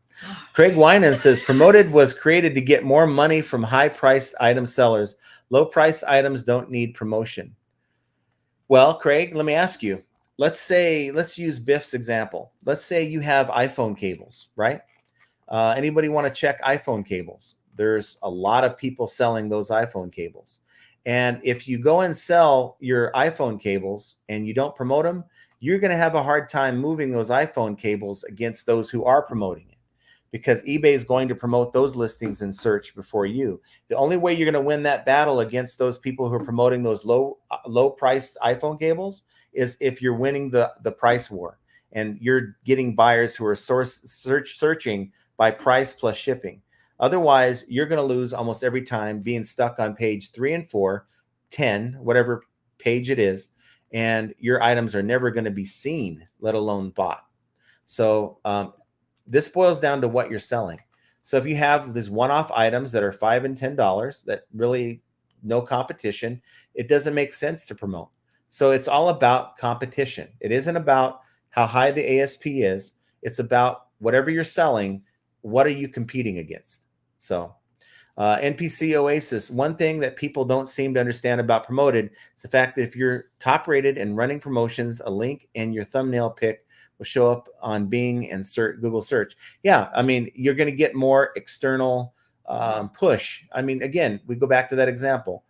Craig Winans says, Promoted was created to get more money from high-priced item sellers. Low-priced items don't need promotion. Well, Craig, let me ask you. Let's use Biff's example. Let's say you have iPhone cables, right? Anybody want to check iPhone cables? There's a lot of people selling those iPhone cables. And if you go and sell your iPhone cables and you don't promote them, you're going to have a hard time moving those iPhone cables against those who are promoting it, because eBay is going to promote those listings in search before you. The only way you're going to win that battle against those people who are promoting those low-priced iPhone cables is if you're winning the price war and you're getting buyers who are searching by price plus shipping. Otherwise, you're going to lose almost every time, being stuck on page 3 and 4, 10, whatever page it is, and your items are never going to be seen, let alone bought. So this boils down to what you're selling. So if you have these one-off items that are $5 and $10 that really no competition, it doesn't make sense to promote. So it's all about competition. It isn't about how high the ASP is. It's about whatever you're selling, what are you competing against? So NPC Oasis, one thing that people don't seem to understand about Promoted is the fact that if you're top rated and running promotions, a link and your thumbnail pic will show up on Bing and Google search. Yeah, I mean, you're going to get more external push. I mean, again, we go back to that example.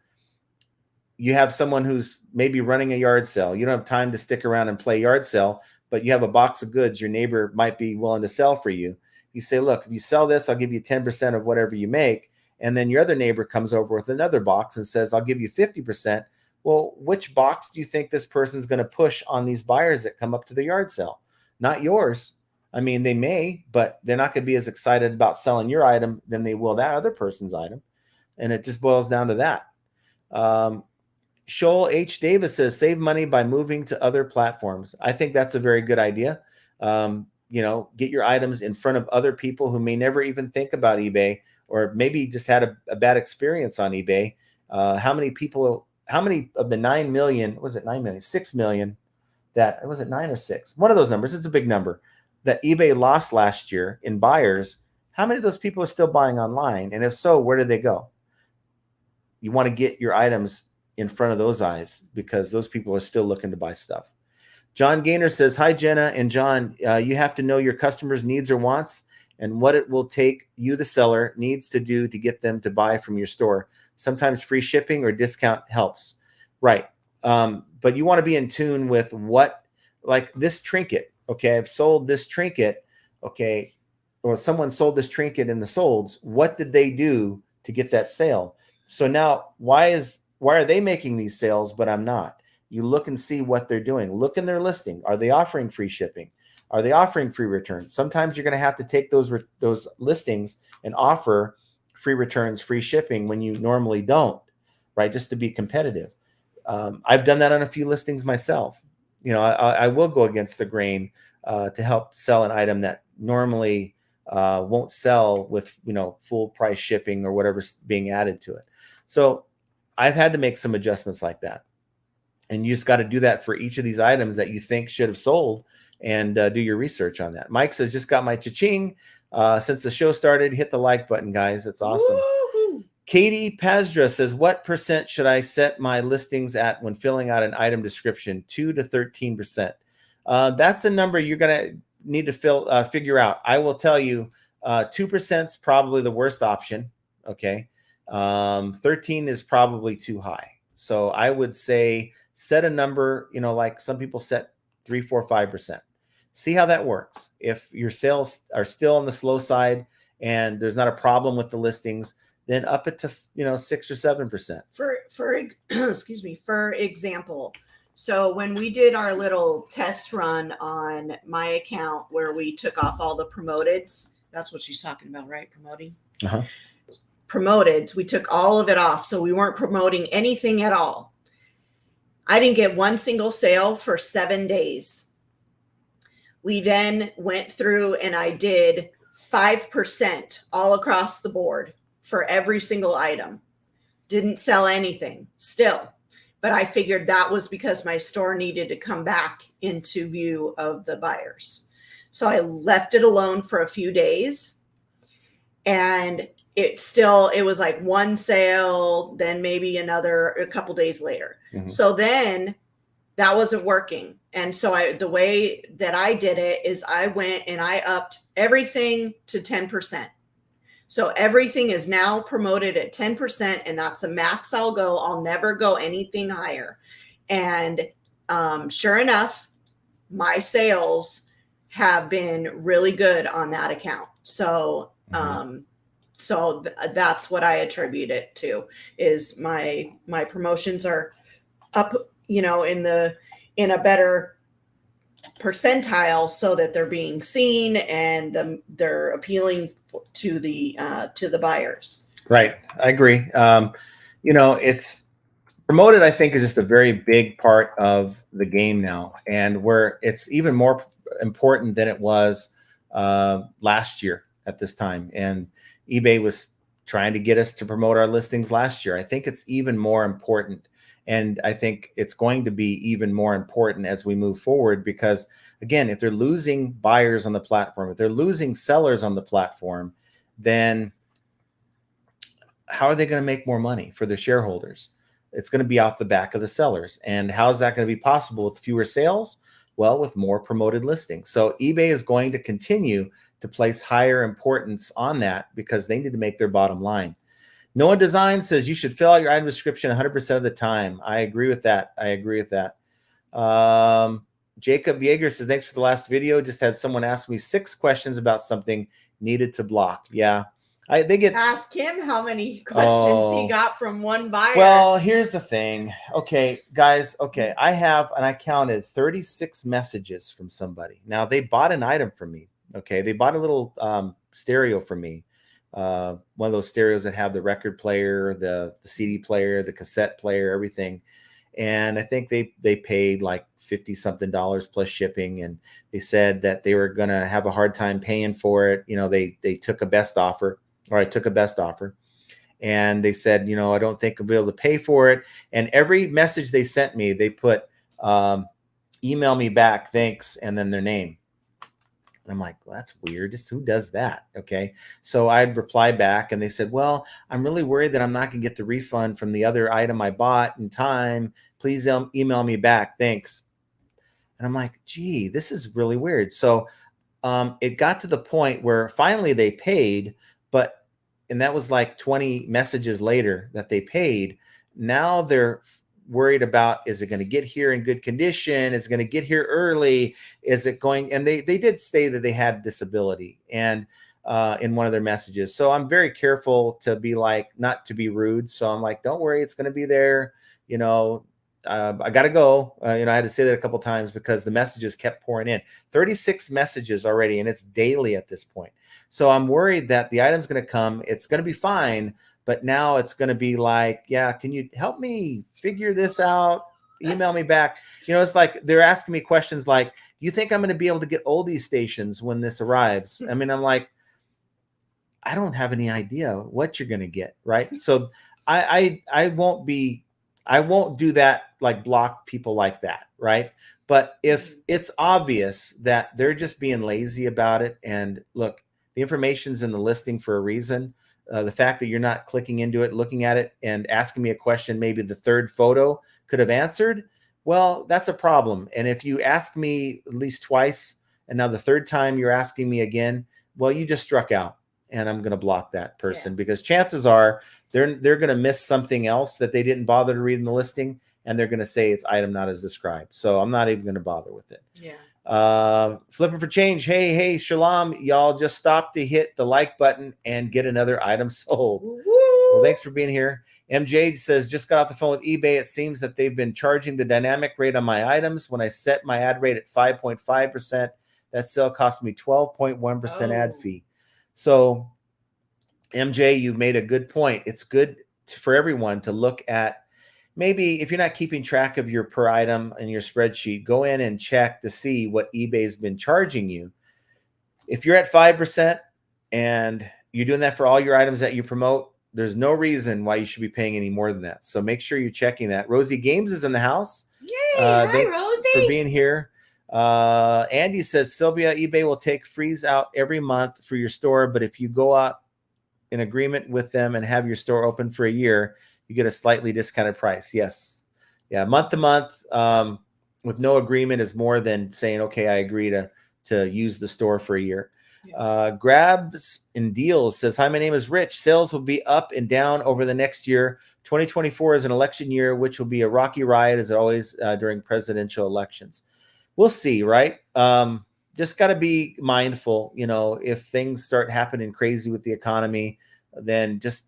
You have someone who's maybe running a yard sale. You don't have time to stick around and play yard sale, but you have a box of goods your neighbor might be willing to sell for you. You say, look, if you sell this, I'll give you 10% of whatever you make. And then your other neighbor comes over with another box and says, I'll give you 50%. Well, which box do you think this person's going to push on these buyers that come up to the yard sale? Not yours. I mean, they may, but they're not going to be as excited about selling your item than they will that other person's item. And it just boils down to that. Shoal H. Davis says, save money by moving to other platforms. I think that's a very good idea. Get your items in front of other people who may never even think about eBay, or maybe just had a bad experience on eBay. How many of the 9 million, was it 9 million, 6 million, that, was it 9 or 6? One of those numbers, it's a big number, that eBay lost last year in buyers. How many of those people are still buying online? And if so, where did they go? You want to get your items in front of those eyes, because those people are still looking to buy stuff. John Gaynor says, hi, Jenna and John. You have to know your customers' needs or wants and what it will take you, the seller, needs to do to get them to buy from your store. Sometimes free shipping or discount helps. Right. But you want to be in tune with what, like this trinket. Okay, I've sold this trinket. Okay, or someone sold this trinket in the solds. What did they do to get that sale? So now, why are they making these sales, but I'm not? You look and see what they're doing. Look in their listing. Are they offering free shipping? Are they offering free returns? Sometimes you're going to have to take those listings and offer free returns, free shipping when you normally don't, right? Just to be competitive. I've done that on a few listings myself. I will go against the grain to help sell an item that normally won't sell with, full price shipping or whatever's being added to it. So I've had to make some adjustments like that. And you just got to do that for each of these items that you think should have sold, and do your research on that. Mike says, just got my cha-ching. Since the show started, hit the like button, guys. That's awesome. Woo-hoo. Katie Pazdra says, what % should I set my listings at when filling out an item description? 2 to 13%. That's a number you're going to need to figure out. I will tell you, 2% is probably the worst option. Okay. 13 is probably too high. So I would say set a number, like some people set 3, 4, 5%. See how that works. If your sales are still on the slow side and there's not a problem with the listings, then up it to 6 or 7%. Excuse me. For example, so when we did our little test run on my account where we took off all the promoteds, that's what she's talking about, right? Promoting. Uh-huh. Promoteds. We took all of it off, so we weren't promoting anything at all. I didn't get one single sale for 7 days. We then went through and I did 5% all across the board for every single item. Didn't sell anything still, but I figured that was because my store needed to come back into view of the buyers. So I left it alone for a few days, and it was like one sale, then maybe another a couple days later. Mm-hmm. So then that wasn't working. And so the way that I did it is I went and I upped everything to 10%. So everything is now promoted at 10%, and that's the max I'll go. I'll never go anything higher. And sure enough, my sales have been really good on that account. So, so that's what I attribute it to, is my promotions are up, in a better percentile, so that they're being seen and they're appealing to the buyers. Right. I agree. It's promoted, I think, is just a very big part of the game now, and where it's even more important than it was last year at this time. And eBay was trying to get us to promote our listings last year. I think it's even more important. And I think it's going to be even more important as we move forward, because again, if they're losing buyers on the platform, if they're losing sellers on the platform, then how are they going to make more money for their shareholders? It's going to be off the back of the sellers. And how is that going to be possible with fewer sales? Well, with more promoted listings. So eBay is going to continue to place higher importance on that, because they need to make their bottom line. Noah Design says you should fill out your item description 100% of the time. I agree with that. Jacob Yeager says, thanks for the last video. Just had someone ask me 6 questions about something needed to block. Yeah. They get ask him how many questions he got from one buyer. Well, here's the thing. Okay, guys. Okay. I counted 36 messages from somebody. Now they bought an item from me. Okay. They bought a little stereo from me. One of those stereos that have the record player, the CD player, the cassette player, everything. And I think they paid like $50-something plus shipping. And they said that they were going to have a hard time paying for it. They took a best offer, or I took a best offer. And they said, I don't think I'll be able to pay for it. And every message they sent me, they put, email me back, thanks, and then their name. And I'm like, well, that's weird. Just who does that? Okay. So I'd reply back, and they said, well, I'm really worried that I'm not going to get the refund from the other item I bought in time. Please email me back. Thanks. And I'm like, gee, this is really weird. So it got to the point where finally they paid, and that was like 20 messages later that they paid. Now they're worried about, is it going to get here in good condition? Is it going to get here early? Is it going? And they did say that they had disability, and in one of their messages. So I'm very careful to be like, not to be rude. So I'm like, don't worry, it's going to be there. I got to go. I had to say that a couple of times because the messages kept pouring in. 36 messages already, and it's daily at this point. So I'm worried that the item's going to come. It's going to be fine. But now it's going to be like, yeah, can you help me figure this out? Email me back. It's like they're asking me questions like, Do you think I'm going to be able to get oldie stations when this arrives? I mean, I'm like, I don't have any idea what you're going to get, right? So I won't do that, like block people like that, right? But if it's obvious that they're just being lazy about it, and look, the information's in the listing for a reason. The fact that you're not clicking into it, looking at it, and asking me a question maybe the third photo could have answered, well, that's a problem. And if you ask me at least twice, and now the third time you're asking me again, well, you just struck out, and I'm going to block that person because chances are they're going to miss something else that they didn't bother to read in the listing, and they're going to say it's item not as described. So I'm not even going to bother with it. Flipping for change. Hey, Shalom, y'all just stop to hit the like button and get another item sold. Well, thanks for being here. MJ says, just got off the phone with eBay. It seems that they've been charging the dynamic rate on my items. When I set my ad rate at 5.5%, that sale cost me 12.1% ad fee. So MJ, you made a good point. It's good for everyone to look at, maybe if you're not keeping track of your per item in your spreadsheet, go in and check to see what eBay's been charging you. If you're at 5% and you're doing that for all your items that you promote, there's no reason why you should be paying any more than that. So make sure you're checking that. Rosie Games is in the house. Yay, hi, thanks Rosie. for being here. Andy says, Sylvia, eBay will take freeze out every month for your store, but if you go out in agreement with them and have your store open for a year, you get a slightly discounted price. Yes. Yeah. Month to month with no agreement is more than saying, okay, I agree to use the store for a year. Grabs and Deals says, hi, my name is Rich. Sales will be up and down over the next year. 2024 is an election year, which will be a rocky ride as always during presidential elections. We'll see, right? Just got to be mindful, if things start happening crazy with the economy, then just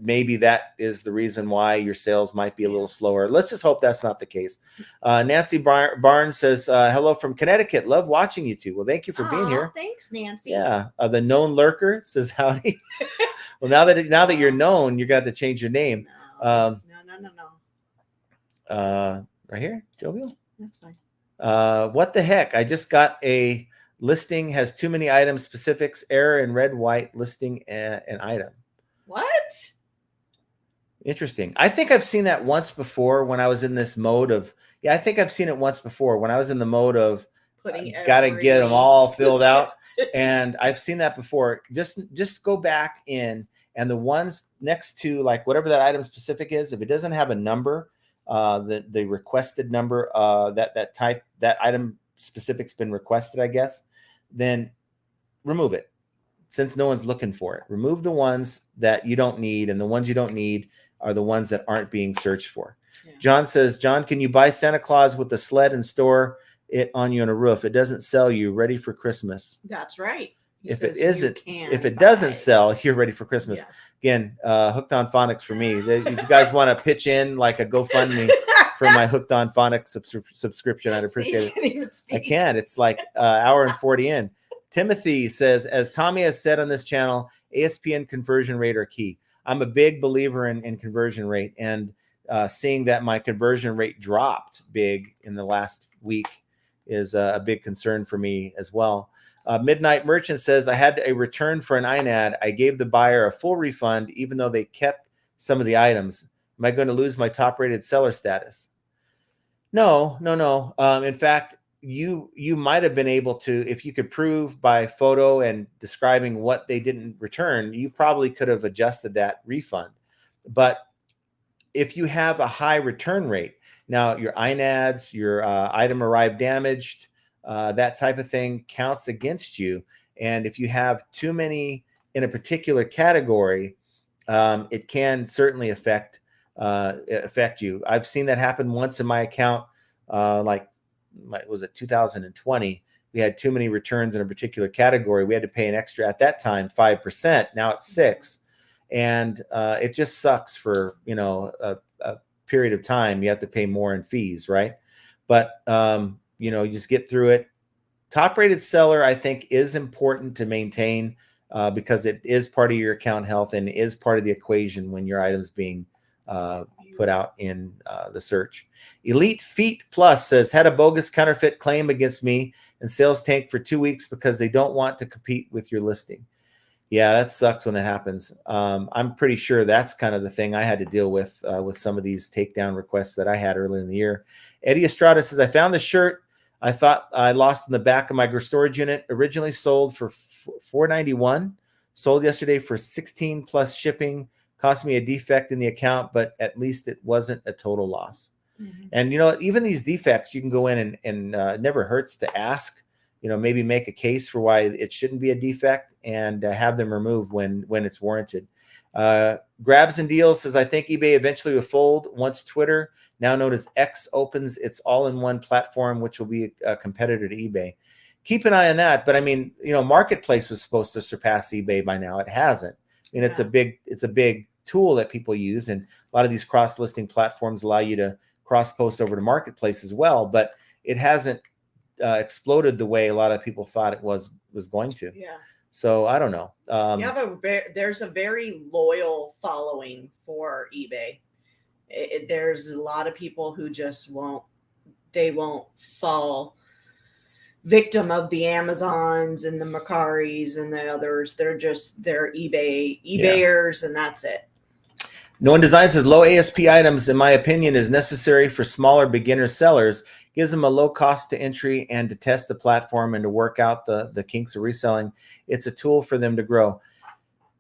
maybe that is the reason why your sales might be a little slower. Let's just hope that's not the case. Nancy Barnes says, hello from Connecticut. Love watching you two. Well, thank you for being here. Thanks, Nancy. Yeah. The known lurker says howdy. Well, now that you're known, you're going to have to change your name. No. Right here, Jovial. That's fine. What the heck? I just got a listing, has too many items, specifics, error in red, white, listing an item. What? Interesting. I think I've seen that once before when I was in this mode of, I think I've seen it once before when I was in the mode of got to get them all filled out. And I've seen that before. Just go back in, and the ones next to like whatever that item specific is, if it doesn't have a number, the requested number, that item specific's been requested, I guess, then remove it. Since no one's looking for it, remove the ones that you don't need, and the ones you don't need are the ones that aren't being searched for. Yeah. John says, John, can you buy Santa Claus with a sled and store it on you on a roof? It doesn't sell, you ready for Christmas. That's right. If it doesn't sell, you're ready for Christmas. Yeah. Again, Hooked on Phonics for me. If you guys want to pitch in like a GoFundMe for my Hooked on Phonics subscription, I'd appreciate it. I can't. It's like hour and 40 in. Timothy says, as Tommy has said on this channel, ASP and conversion rate are key. I'm a big believer in conversion rate, and seeing that my conversion rate dropped big in the last week is a big concern for me as well. Midnight Merchant says, I had a return for an INAD. I gave the buyer a full refund, even though they kept some of the items. Am I going to lose my top rated seller status? No. In fact, you might have been able to, if you could prove by photo and describing what they didn't return, you probably could have adjusted that refund. But if you have a high return rate, now your INADs, your item arrived damaged, that type of thing counts against you. And if you have too many in a particular category, it can certainly affect you. I've seen that happen once in my account, was it 2020? We had too many returns in a particular category. We had to pay an extra, at that time, 5%. Now it's 6%. And it just sucks for, a period of time. You have to pay more in fees, right? But, you just get through it. Top rated seller, I think, is important to maintain because it is part of your account health and is part of the equation when your item's being put out in the search. Elite Feet Plus says, had a bogus counterfeit claim against me and sales tank for 2 weeks because they don't want to compete with your listing. Yeah, that sucks when that happens. I'm pretty sure that's kind of the thing I had to deal with some of these takedown requests that I had earlier in the year. Eddie Estrada says, I found the shirt I thought I lost in the back of my storage unit. Originally sold for $4.91. Sold yesterday for $16 plus shipping. Cost me a defect in the account, but at least it wasn't a total loss. Mm-hmm. And, you know, even these defects, you can go in and it never hurts to ask, you know, maybe make a case for why it shouldn't be a defect and have them removed when it's warranted. Grabs and Deals says, I think eBay eventually will fold once Twitter, now known as X, opens its all-in-one platform, which will be a competitor to eBay. Keep an eye on that. But I mean, you know, Marketplace was supposed to surpass eBay by now. It hasn't. I mean, it's a big tool that people use, and a lot of these cross-listing platforms allow you to cross-post over to Marketplace as well. But it hasn't exploded the way a lot of people thought it was going to. Yeah. So I don't know. There's a very loyal following for eBay. There's a lot of people who just won't fall victim of the Amazons and the Mercaris and the others. They're eBayers, and that's it. No One Design says, low ASP items, in my opinion, is necessary for smaller beginner sellers. Gives them a low cost to entry and to test the platform and to work out the kinks of reselling. It's a tool for them to grow.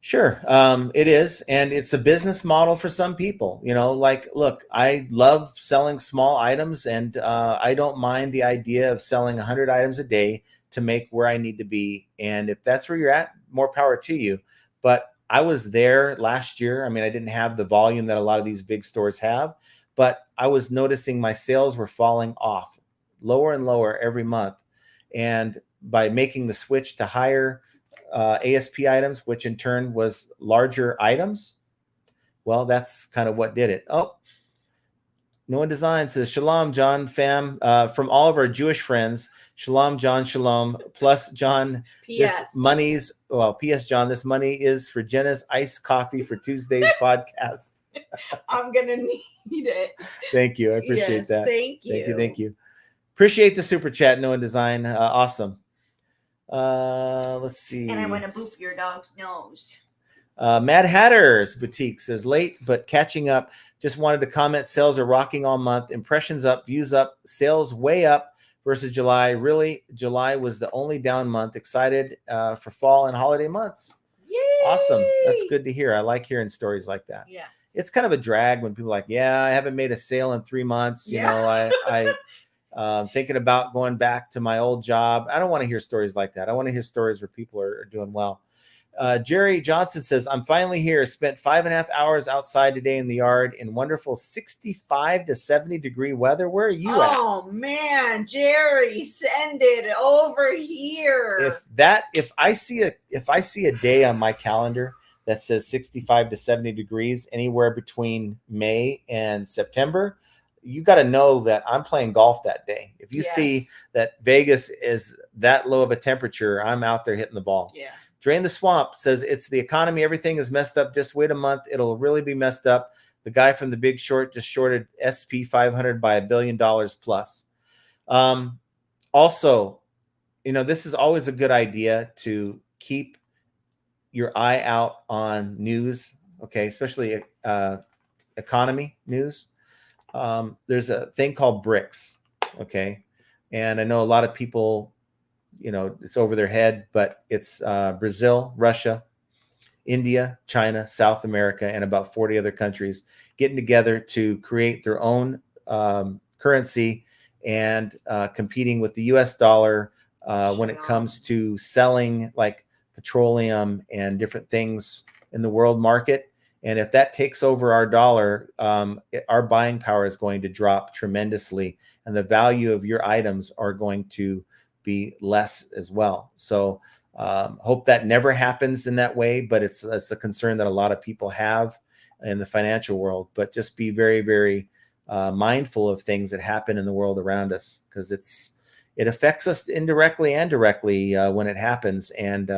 Sure, it is. And it's a business model for some people. You know, like, look, I love selling small items, and I don't mind the idea of selling 100 items a day to make where I need to be. And if that's where you're at, more power to you. But I was there last year. I mean, I didn't have the volume that a lot of these big stores have, but I was noticing my sales were falling off lower and lower every month. And by making the switch to higher ASP items, which in turn was larger items, well, that's kind of what did it. Oh, No One Design says, Shalom, John fam, from all of our Jewish friends. Shalom, John, shalom. Plus, John, P.S. P.S. John, this money is for Jenna's iced coffee for Tuesday's podcast. I'm going to need it. Thank you. I appreciate that. Thank you. Thank you. Appreciate the super chat, No One Design. Awesome. Let's see. And I want to boop your dog's nose. Mad Hatter's Boutique says, late but catching up. Just wanted to comment. Sales are rocking all month. Impressions up, views up, sales way up versus July. Really, July was the only down month. Excited for fall and holiday months. Yay! Awesome. That's good to hear. I like hearing stories like that. Yeah. It's kind of a drag when people are like, yeah, I haven't made a sale in 3 months. You know, I'm thinking about going back to my old job. I don't want to hear stories like that. I want to hear stories where people are doing well. Jerry Johnson says, I'm finally here. Spent 5.5 hours outside today in the yard in wonderful 65 to 70 degree weather. Where are you at? Oh man, Jerry, send it over here. If I see a day on my calendar that says 65 to 70 degrees anywhere between May and September, you got to know that I'm playing golf that day. If you see that Vegas is that low of a temperature, I'm out there hitting the ball. Yeah. Drain the Swamp says, it's the economy. Everything is messed up. Just wait a month. It'll really be messed up. The guy from The Big Short just shorted SP 500 by $1 billion plus. Also, you know, this is always a good idea to keep your eye out on news. Okay. Especially economy news. There's a thing called BRICS. Okay. And I know a lot of people, you know, it's over their head, but it's Brazil, Russia, India, China, South America, and about 40 other countries getting together to create their own currency and competing with the US dollar when it comes to selling like petroleum and different things in the world market. And if that takes over our dollar, our buying power is going to drop tremendously, and the value of your items are going to be less as well. So hope that never happens in that way, but it's a concern that a lot of people have in the financial world. But just be very, very mindful of things that happen in the world around us, because it affects us indirectly and directly when it happens. And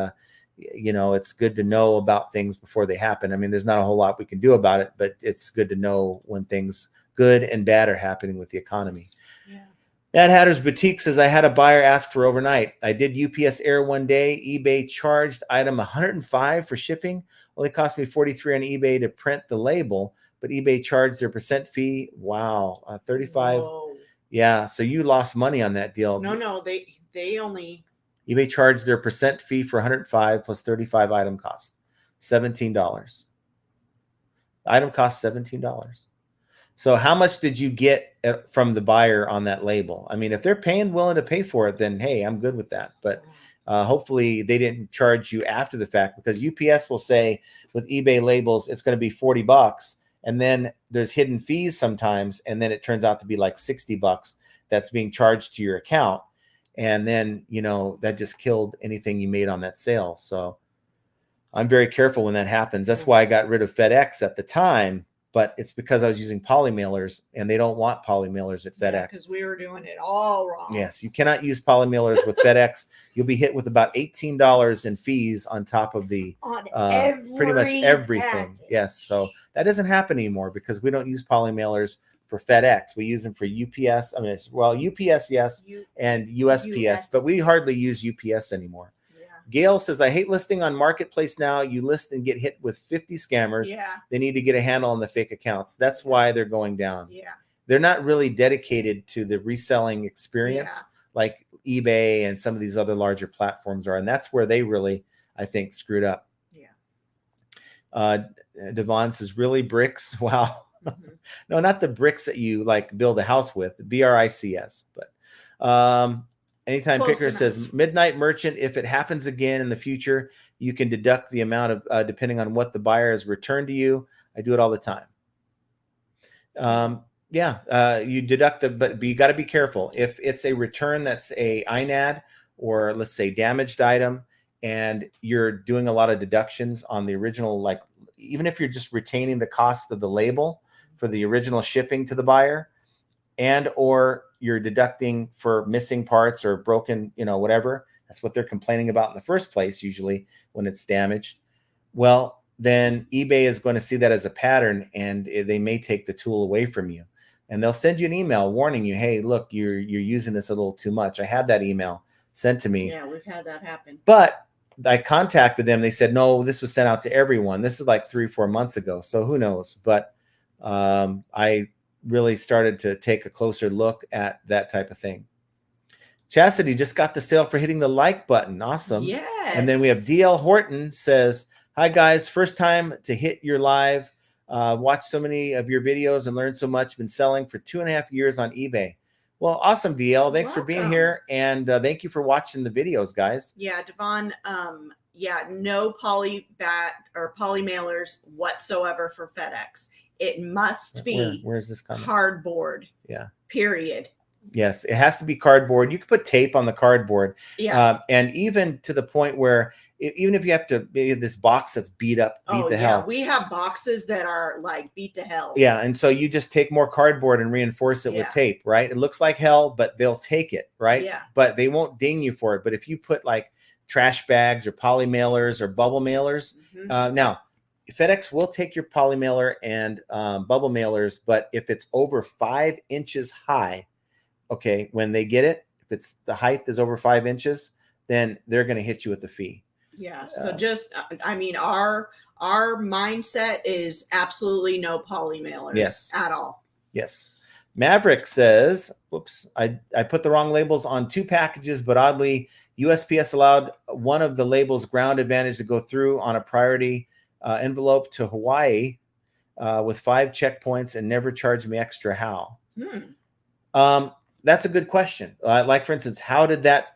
it's good to know about things before they happen. I mean, there's not a whole lot we can do about it, but it's good to know when things good and bad are happening with the economy. Yeah. Mad Hatter's Boutique says, I had a buyer ask for overnight. I did UPS Air one day. eBay charged item $105 for shipping. Only cost me $43 on eBay to print the label, but eBay charged their percent fee. Wow, $35. Whoa. Yeah, so you lost money on that deal. No, they only. eBay charged their percent fee for $105 plus $35 item cost, $17. The item cost $17. So how much did you get from the buyer on that label? I mean, if they're willing to pay for it, then hey, I'm good with that. But hopefully they didn't charge you after the fact, because UPS will say with eBay labels, it's going to be $40. And then there's hidden fees sometimes. And then it turns out to be like $60 that's being charged to your account. And then, that just killed anything you made on that sale. So I'm very careful when that happens. That's why I got rid of FedEx at the time. But it's because I was using poly mailers, and they don't want poly mailers at FedEx. Because we were doing it all wrong. Yes, you cannot use poly mailers with FedEx. You'll be hit with about $18 in fees on top of the pretty much everything. Package. Yes, so that doesn't happen anymore because we don't use poly mailers for FedEx. We use them for UPS. I mean, UPS, yes, and USPS, but we hardly use UPS anymore. Gail says, I hate listing on Marketplace now. You list and get hit with 50 scammers. Yeah. They need to get a handle on the fake accounts. That's why they're going down. Yeah. They're not really dedicated to the reselling experience like eBay and some of these other larger platforms are. And that's where they really, I think, screwed up. Yeah. Devon says, really bricks? Wow. Mm-hmm. No, not the bricks that you like build a house with, BRICS, but Anytime Close Picker enough. says, Midnight Merchant, if it happens again in the future, you can deduct the amount of, depending on what the buyer has returned to you. I do it all the time. You deduct but you got to be careful. If it's a return that's a INAD or let's say damaged item, and you're doing a lot of deductions on the original, like even if you're just retaining the cost of the label for the original shipping to the buyer, and or you're deducting for missing parts or broken, whatever, that's what they're complaining about in the first place, usually when it's damaged. Well, then eBay is going to see that as a pattern, and they may take the tool away from you. And they'll send you an email warning you, hey, look, you're using this a little too much. I had that email sent to me. Yeah, we've had that happen. But I contacted them. They said, no, this was sent out to everyone. This is like 3 or 4 months ago. So who knows? But I really started to take a closer look at that type of thing. Chastity just got the sale for hitting the like button. Awesome. Yes. And then we have DL Horton says, hi guys, first time to hit your live. Watched so many of your videos and learned so much. Been selling for 2.5 years on eBay. Well, awesome, DL. Thanks for being here. And thank you for watching the videos, guys. Yeah, Devon, no poly mailers whatsoever for FedEx. It must be where's this coming? Cardboard. Yeah. Period. Yes, it has to be cardboard. You can put tape on the cardboard. Yeah. And even to the point where even if you have to, maybe this box that's beat to hell. We have boxes that are like beat to hell. Yeah. And so you just take more cardboard and reinforce it with tape, right? It looks like hell, but they'll take it, right? Yeah. But they won't ding you for it. But if you put like trash bags or poly mailers or bubble mailers, now FedEx will take your poly mailer and bubble mailers, but if it's over 5 inches high, okay, when they get it, if it's the height is over 5 inches, then they're going to hit you with the fee. Yeah. So our mindset is absolutely no poly mailers at all. Yes. Maverick says, whoops, I put the wrong labels on 2 packages, but oddly, USPS allowed one of the labels ground advantage to go through on a priority envelope to Hawaii with 5 checkpoints and never charged me extra. How? That's a good question. Like, for instance, how did that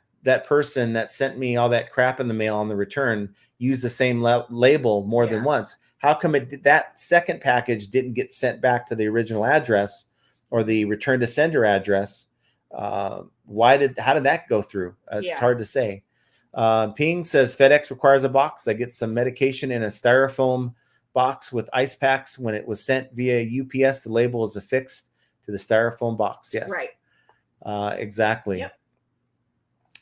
person that sent me all that crap in the mail on the return use the same label more than once? How come that second package didn't get sent back to the original address or the return to sender address? How did that go through? It's hard to say. Ping says FedEx requires a box. I get some medication in a styrofoam box with ice packs. When it was sent via UPS, the label is affixed to the styrofoam box. Yes. Right. Exactly. Yep.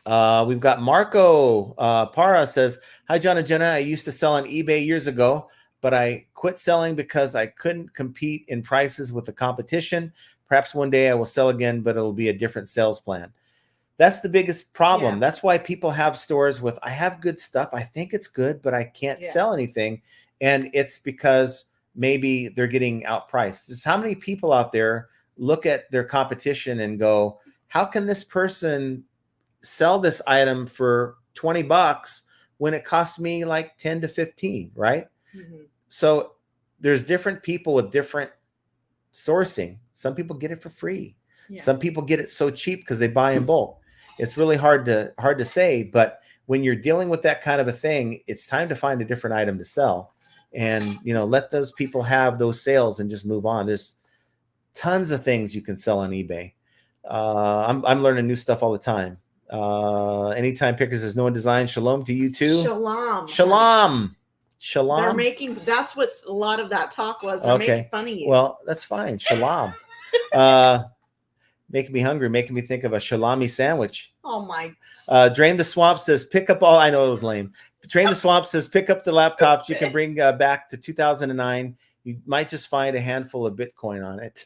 We've got Marco Para says, hi, John and Jenna. I used to sell on eBay years ago, but I quit selling because I couldn't compete in prices with the competition. Perhaps one day I will sell again, but it'll be a different sales plan. That's the biggest problem. Yeah. That's why people have stores with, I have good stuff. I think it's good, but I can't sell anything. And it's because maybe they're getting outpriced. Just how many people out there look at their competition and go, how can this person sell this item for $20 when it costs me like 10 to 15, right? Mm-hmm. So there's different people with different sourcing. Some people get it for free. Yeah. Some people get it so cheap because they buy in bulk. It's really hard to say, but when you're dealing with that kind of a thing, it's time to find a different item to sell, and let those people have those sales and just move on. There's tons of things you can sell on eBay. I'm learning new stuff all the time. Anytime Pickers says no one design. Shalom to you too. Shalom. They're making, that's what a lot of that talk was. They're making fun of you. Well, that's fine. Shalom. Making me hungry, making me think of a salami sandwich. Oh my. Drain the Swamp says pick up all. I know it was lame. Drain the Swamp says pick up the laptops you can bring back to 2009. You might just find a handful of Bitcoin on it.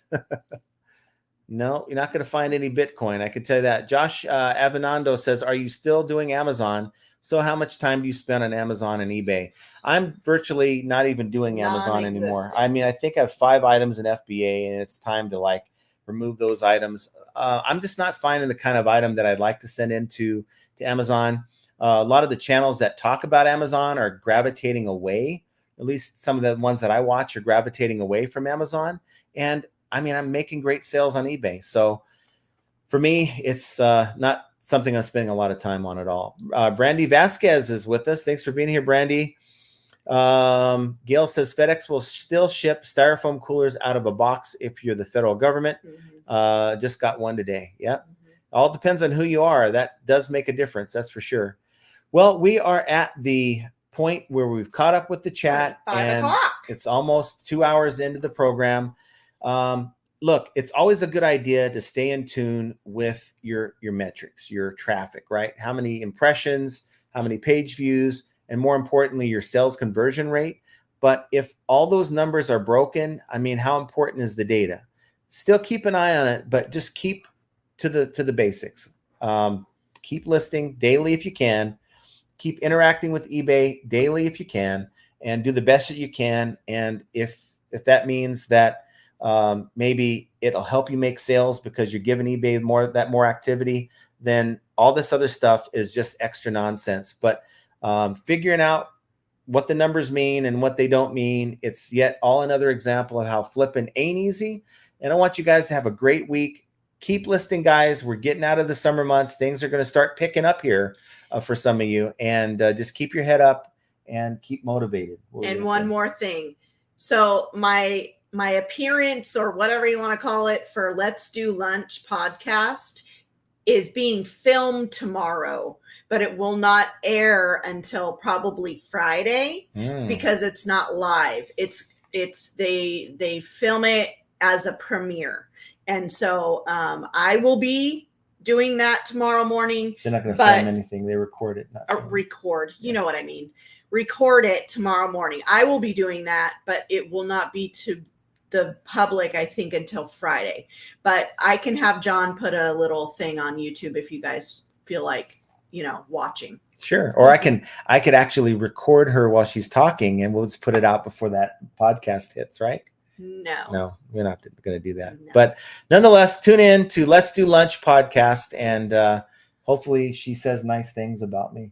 No, you're not going to find any Bitcoin. I can tell you that. Josh Avenando says, are you still doing Amazon? So how much time do you spend on Amazon and eBay? I'm virtually not even doing Amazon anymore. I mean, I think I have 5 items in FBA, and it's time to remove those items. I'm just not finding the kind of item that I'd like to send into Amazon. A lot of the channels that talk about Amazon are gravitating away. At least some of the ones that I watch are gravitating away from Amazon. And I mean, I'm making great sales on eBay. So for me, it's not something I'm spending a lot of time on at all. Brandy Vasquez is with us. Thanks for being here, Brandy. Gail says FedEx will still ship styrofoam coolers out of a box if you're the federal government. Mm-hmm. Just got one today. Yep. Mm-hmm. All depends on who you are. That does make a difference. That's for sure. Well, we are at the point where we've caught up with the chat, and it's almost 2 hours into the program. Look, it's always a good idea to stay in tune with your metrics, your traffic, right? How many impressions, how many page views, and more importantly, your sales conversion rate. But if all those numbers are broken, I mean, how important is the data? Still keep an eye on it, but just keep to the basics. Keep listing daily if you can. Keep interacting with eBay daily if you can, and do the best that you can. And if that means that maybe it'll help you make sales because you're giving eBay more activity, then all this other stuff is just extra nonsense. But figuring out what the numbers mean and what they don't mean, it's yet all another example of how flipping ain't easy. And I want you guys to have a great week. Keep listing, guys. We're getting out of the summer months. Things are going to start picking up here for some of you, and just keep your head up and keep motivated. And one more thing. So my appearance, or whatever you want to call it, for Let's Do Lunch podcast is being filmed tomorrow, but it will not air until probably Friday because it's not live. They film it as a premiere. And so I will be doing that tomorrow morning. They're not going to film anything. They record it. Record. You know what I mean. Record it tomorrow morning. I will be doing that, but it will not be to the public, I think, until Friday. But I can have John put a little thing on YouTube if you guys feel like, watching. Sure. Or I could actually record her while she's talking, and we'll just put it out before that podcast hits, right? No, we're not going to do that. No. But nonetheless, tune in to Let's Do Lunch podcast, and hopefully she says nice things about me.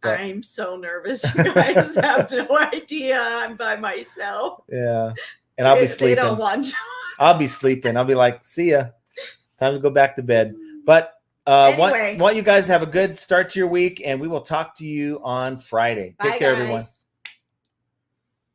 But I'm so nervous. You guys have no idea. I'm by myself. Yeah. And I'll be sleeping. They don't want you. I'll be sleeping. I'll be like, see ya. Time to go back to bed. But anyway, want you guys to have a good start to your week, and we will talk to you on Friday. Take care, everyone.